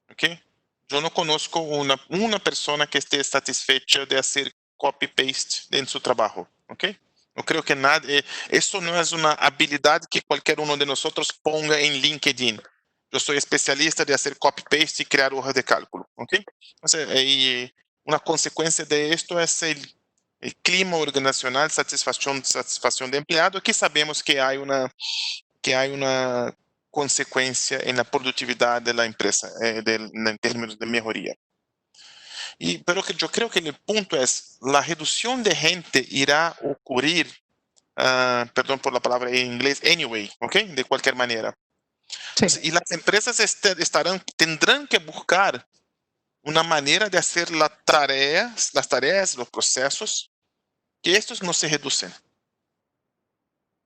¿ok? Yo no conozco una persona que esté satisfecha de hacer copy-paste en su trabajo, ¿ok? No creo que eso no es una habilidad que cualquier uno de nosotros ponga en LinkedIn. Yo soy especialista de hacer copy-paste y crear hojas de cálculo, ¿ok? Entonces, una consecuencia de esto es el clima organizacional, satisfacción de empleado, que sabemos que hay una consecuencia en la productividad de la empresa, en términos de mejoría. Pero yo creo que el punto es, la reducción de gente irá a ocurrir, perdón por la palabra en inglés, anyway, ¿ok? De cualquier manera. Sí. Entonces, y las empresas tendrán que buscar una manera de hacer las tareas, los procesos, que estos no se reducen.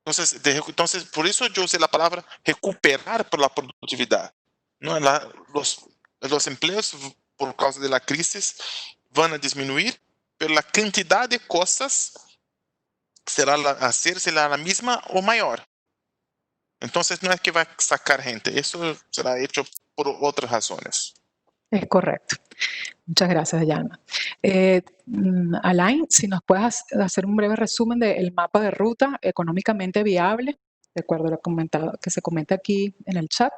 Entonces, por eso yo usé la palabra recuperar por la productividad. ¿No? Los empleos, por causa de la crisis, van a disminuir, pero la cantidad de cosas será la misma o mayor. Entonces, no es que va a sacar gente, eso será hecho por otras razones. Es correcto. Muchas gracias, Dayalma. Alain, si nos puedes hacer un breve resumen del mapa de ruta económicamente viable, de acuerdo a lo que se comenta aquí en el chat.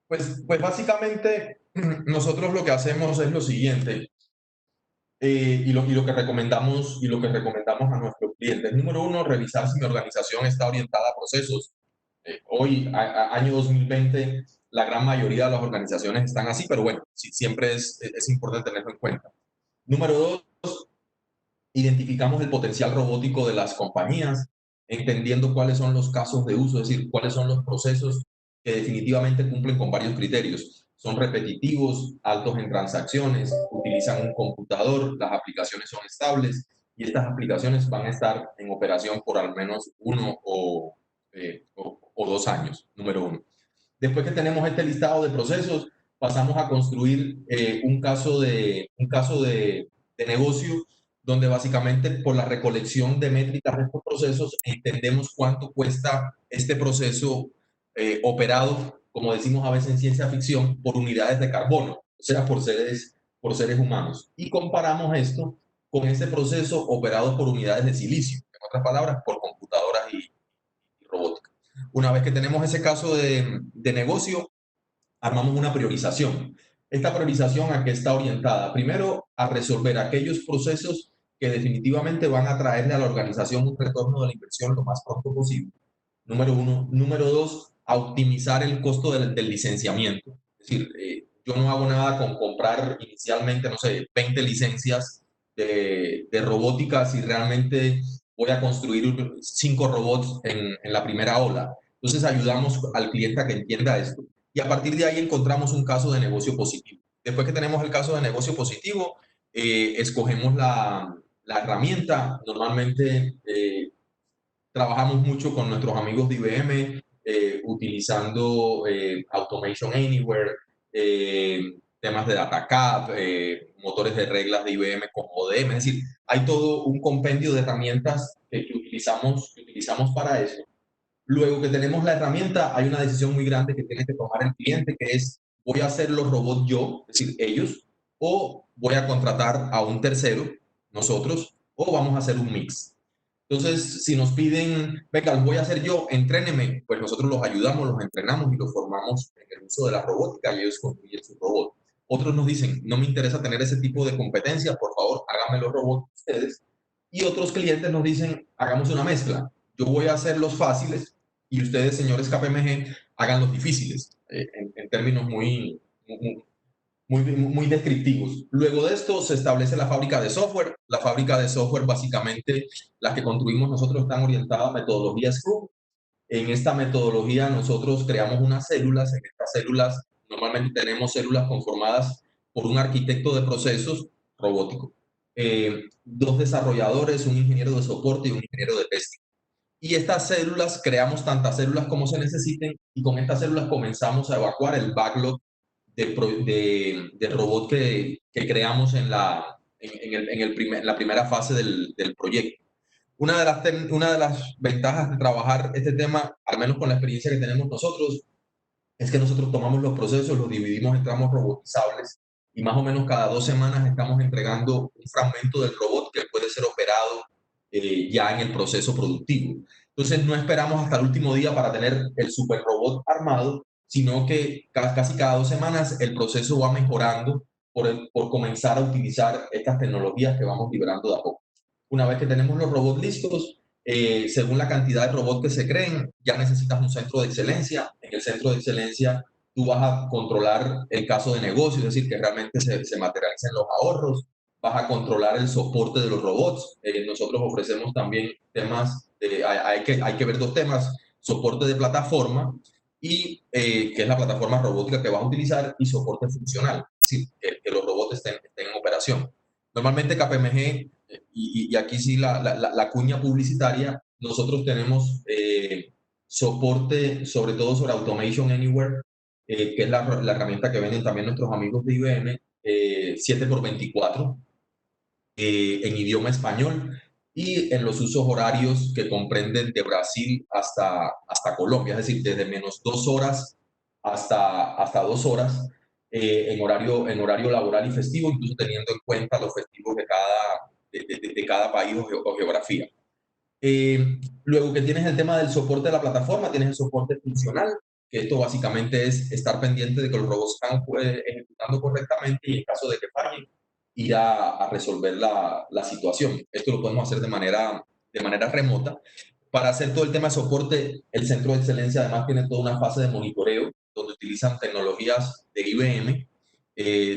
Pues básicamente nosotros lo que hacemos es lo siguiente, y lo que recomendamos a nuestros clientes. Número uno, revisar si mi organización está orientada a procesos. Hoy, año 2020, la gran mayoría de las organizaciones están así, pero bueno, siempre es importante tenerlo en cuenta. Número dos, identificamos el potencial robótico de las compañías, entendiendo cuáles son los casos de uso, es decir, cuáles son los procesos que definitivamente cumplen con varios criterios. Son repetitivos, altos en transacciones, utilizan un computador, las aplicaciones son estables y estas aplicaciones van a estar en operación por al menos 1 o 2 años, número uno. Después que tenemos este listado de procesos, pasamos a construir un caso de negocio donde básicamente por la recolección de métricas de estos procesos entendemos cuánto cuesta este proceso operado, como decimos a veces en ciencia ficción, por unidades de carbono, o sea, por seres humanos. Y comparamos esto con este proceso operado por unidades de silicio, en otras palabras, por computadoras y robótica. Una vez que tenemos ese caso de negocio, armamos una priorización. Esta priorización, ¿a qué está orientada? Primero, a resolver aquellos procesos que definitivamente van a traerle a la organización un retorno de la inversión lo más pronto posible. Número uno. Número dos, a optimizar el costo del licenciamiento. Es decir, yo no hago nada con comprar inicialmente, no sé, 20 licencias de robótica si realmente voy a construir 5 robots en la primera ola. Entonces ayudamos al cliente a que entienda esto y a partir de ahí encontramos un caso de negocio positivo. Después que tenemos el caso de negocio positivo, escogemos la herramienta. Normalmente trabajamos mucho con nuestros amigos de IBM, utilizando Automation Anywhere, temas de DataCap, motores de reglas de IBM como ODM. Es decir, hay todo un compendio de herramientas que utilizamos para eso. Luego que tenemos la herramienta, hay una decisión muy grande que tiene que tomar el cliente, que es, ¿voy a hacer los robots yo, es decir, ellos, o voy a contratar a un tercero, nosotros o vamos a hacer un mix. Entonces, si nos piden, venga, lo voy a hacer yo, entréneme, pues nosotros los ayudamos, los entrenamos y los formamos en el uso de la robótica y ellos construyen su robot. Otros nos dicen, no me interesa tener ese tipo de competencia, por favor, háganme los robots ustedes. Y otros clientes nos dicen, hagamos una mezcla. Yo voy a hacer los fáciles y ustedes, señores KPMG, hagan los difíciles, en términos muy descriptivos. Luego de esto se establece la fábrica de software. La fábrica de software, básicamente, las que construimos nosotros están orientadas a metodología Scrum. En esta metodología nosotros creamos unas células. En estas células normalmente tenemos células conformadas por un arquitecto de procesos robótico, dos desarrolladores, un ingeniero de soporte y un ingeniero de testing. Y estas células, creamos tantas células como se necesiten y con estas células comenzamos a evacuar el backlog de robot que creamos en la primera fase del proyecto. Una de las ventajas de trabajar este tema, al menos con la experiencia que tenemos nosotros, es que nosotros tomamos los procesos, los dividimos en tramos robotizables y más o menos cada 2 semanas estamos entregando un fragmento del robot que puede ser operado ya en el proceso productivo. Entonces no esperamos hasta el último día para tener el super robot armado, sino que casi cada 2 semanas el proceso va mejorando por comenzar a utilizar estas tecnologías que vamos liberando de a poco. Una vez que tenemos los robots listos, según la cantidad de robots que se creen, ya necesitas un centro de excelencia. En el centro de excelencia tú vas a controlar el caso de negocio, es decir, que realmente se materialicen los ahorros, vas a controlar el soporte de los robots. Nosotros ofrecemos también temas, hay que ver 2 temas, soporte de plataforma y que es la plataforma robótica que vas a utilizar, y soporte funcional, es decir, que los robots estén en operación. Normalmente KPMG, y aquí sí la cuña publicitaria, nosotros tenemos soporte sobre todo sobre Automation Anywhere, que es la herramienta que venden también nuestros amigos de IBM, 7x24, en idioma español y en los usos horarios que comprenden de Brasil hasta Colombia, es decir, desde -2 horas hasta 2 horas, en horario laboral y festivo, incluso teniendo en cuenta los festivos de cada país o geografía. Luego que tienes el tema del soporte de la plataforma, tienes el soporte funcional, que esto básicamente es estar pendiente de que los robots están ejecutando correctamente y en caso de que fallen, ir a resolver la situación. Esto lo podemos hacer de manera remota. Para hacer todo el tema de soporte, el centro de excelencia además tiene toda una fase de monitoreo, donde utilizan tecnologías de IBM,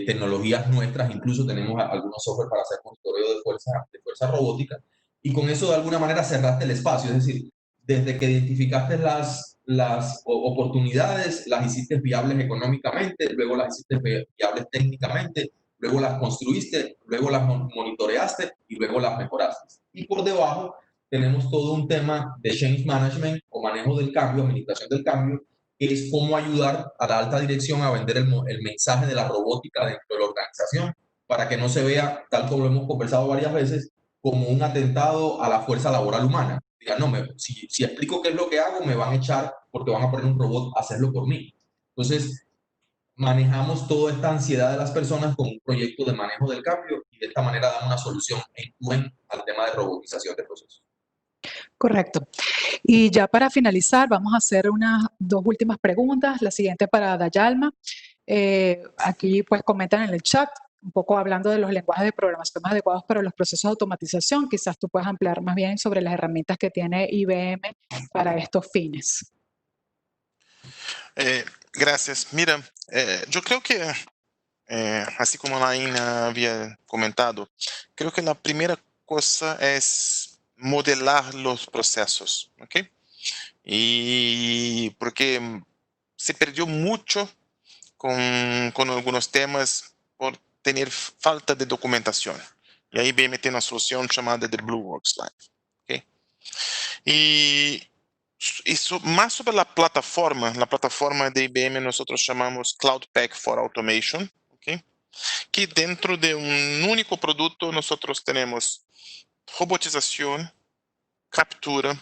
tecnologías nuestras, incluso tenemos algunos software para hacer monitoreo de fuerza robótica, y con eso de alguna manera cerraste el espacio, es decir, desde que identificaste las oportunidades, las hiciste viables económicamente, luego las hiciste viables técnicamente, luego las construiste, luego las monitoreaste y luego las mejoraste. Y por debajo tenemos todo un tema de change management o manejo del cambio, administración del cambio, que es cómo ayudar a la alta dirección a vender el mensaje de la robótica dentro de la organización para que no se vea, tal como lo hemos conversado varias veces, como un atentado a la fuerza laboral humana. Digan, no, si explico qué es lo que hago, me van a echar porque van a poner un robot a hacerlo por mí. Entonces, manejamos toda esta ansiedad de las personas con un proyecto de manejo del cambio y de esta manera damos una solución end-to-end al tema de robotización de procesos. Correcto. Y ya para finalizar, vamos a hacer unas 2 últimas preguntas. La siguiente para Dayalma. Aquí pues comentan en el chat, un poco hablando de los lenguajes de programación más adecuados para los procesos de automatización. Quizás tú puedas ampliar más bien sobre las herramientas que tiene IBM para estos fines. Gracias. Mira, yo creo que, así como Laína había comentado, creo que la primera cosa es modelar los procesos, ¿ok? Y porque se perdió mucho con algunos temas por tener falta de documentación. Y ahí IBM tiene una solución llamada de BlueWorks Live, ¿ok? Y más sobre la plataforma de IBM nosotros llamamos Cloud Pak for Automation, ¿okay? Que dentro de un único producto nosotros tenemos robotización, captura,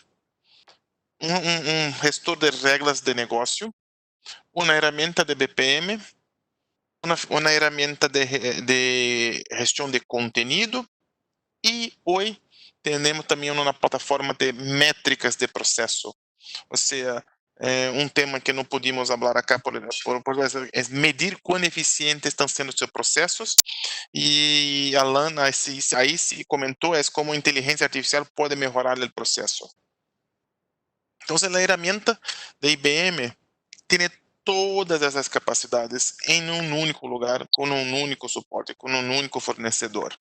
un gestor de reglas de negocio, una herramienta de BPM, una herramienta de gestión de contenido Y hoy tenemos también una plataforma de métricas de proceso. O sea, un tema que no pudimos hablar acá es medir cuán eficientes están siendo sus procesos. Y Alan ahí sí comentó, es cómo inteligencia artificial puede mejorar el proceso. Entonces la herramienta de IBM tiene todas esas capacidades en un único lugar, con un único soporte, con un único fornecedor.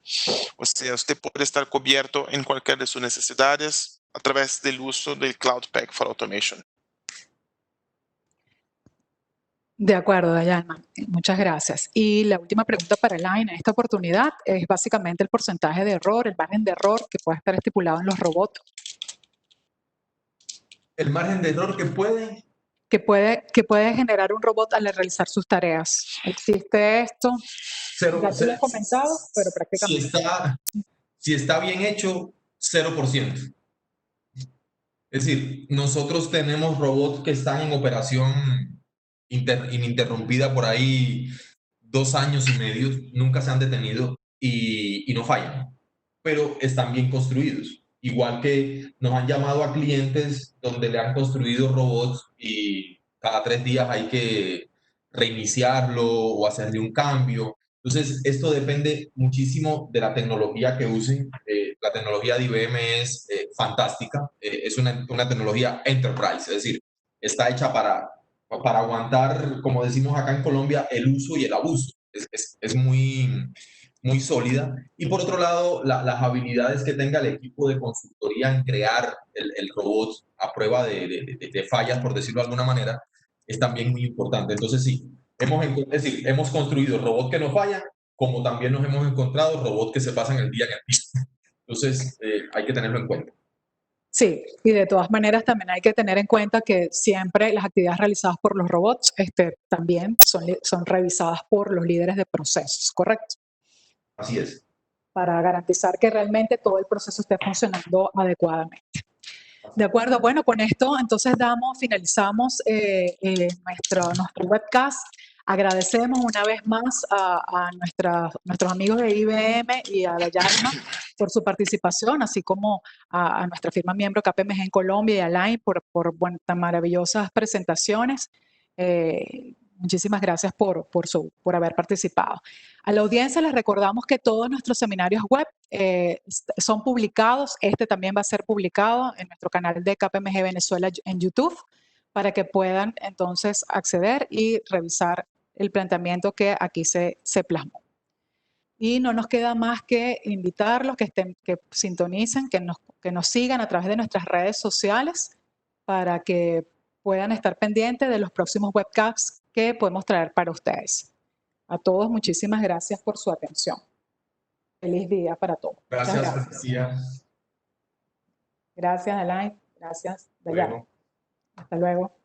O sea, usted puede estar cubierto en cualquiera de sus necesidades a través del uso del Cloud Pak for Automation. De acuerdo, Dayana. Muchas gracias. Y la última pregunta para Elaine en esta oportunidad es básicamente el porcentaje de error, el margen de error que puede estar estipulado en los robots. El margen de error que puede generar un robot al realizar sus tareas. ¿Existe esto? Ya te lo he comentado, pero prácticamente. Si está bien hecho, 0%. Es decir, nosotros tenemos robots que están en operación ininterrumpida por ahí 2 años y medio, nunca se han detenido y no fallan, pero están bien construidos. Igual que nos han llamado a clientes donde le han construido robots y cada 3 días hay que reiniciarlo o hacerle un cambio. Entonces, esto depende muchísimo de la tecnología que usen. La tecnología de IBM es fantástica. Es una tecnología enterprise, es decir, está hecha para aguantar, como decimos acá en Colombia, el uso y el abuso. Es muy, muy sólida. Y por otro lado, las habilidades que tenga el equipo de consultoría en crear el robot a prueba de fallas, por decirlo de alguna manera, es también muy importante. Entonces, sí, hemos construido robots que no fallan, como también nos hemos encontrado robots que se pasan el día en el piso. Entonces, hay que tenerlo en cuenta. Sí, y de todas maneras también hay que tener en cuenta que siempre las actividades realizadas por los robots también son revisadas por los líderes de procesos, ¿correcto? Así es. Para garantizar que realmente todo el proceso esté funcionando adecuadamente. De acuerdo, bueno, con esto entonces finalizamos nuestro webcast. Agradecemos una vez más a nuestros amigos de IBM y a Dayana por su participación, así como a nuestra firma miembro KPMG en Colombia y a Elaine por tan maravillosas presentaciones. Muchísimas gracias por haber participado. A la audiencia les recordamos que todos nuestros seminarios web son publicados. Este también va a ser publicado en nuestro canal de KPMG Venezuela en YouTube para que puedan entonces acceder y revisar el planteamiento que aquí se plasmó. Y no nos queda más que invitarlos que sintonicen, que nos sigan a través de nuestras redes sociales para que puedan estar pendientes de los próximos webcasts que podemos traer para ustedes. A todos, muchísimas gracias por su atención. Feliz día para todos. Gracias, Lucía. Gracias, Elaine. Gracias, Dayana. Bueno. Hasta luego.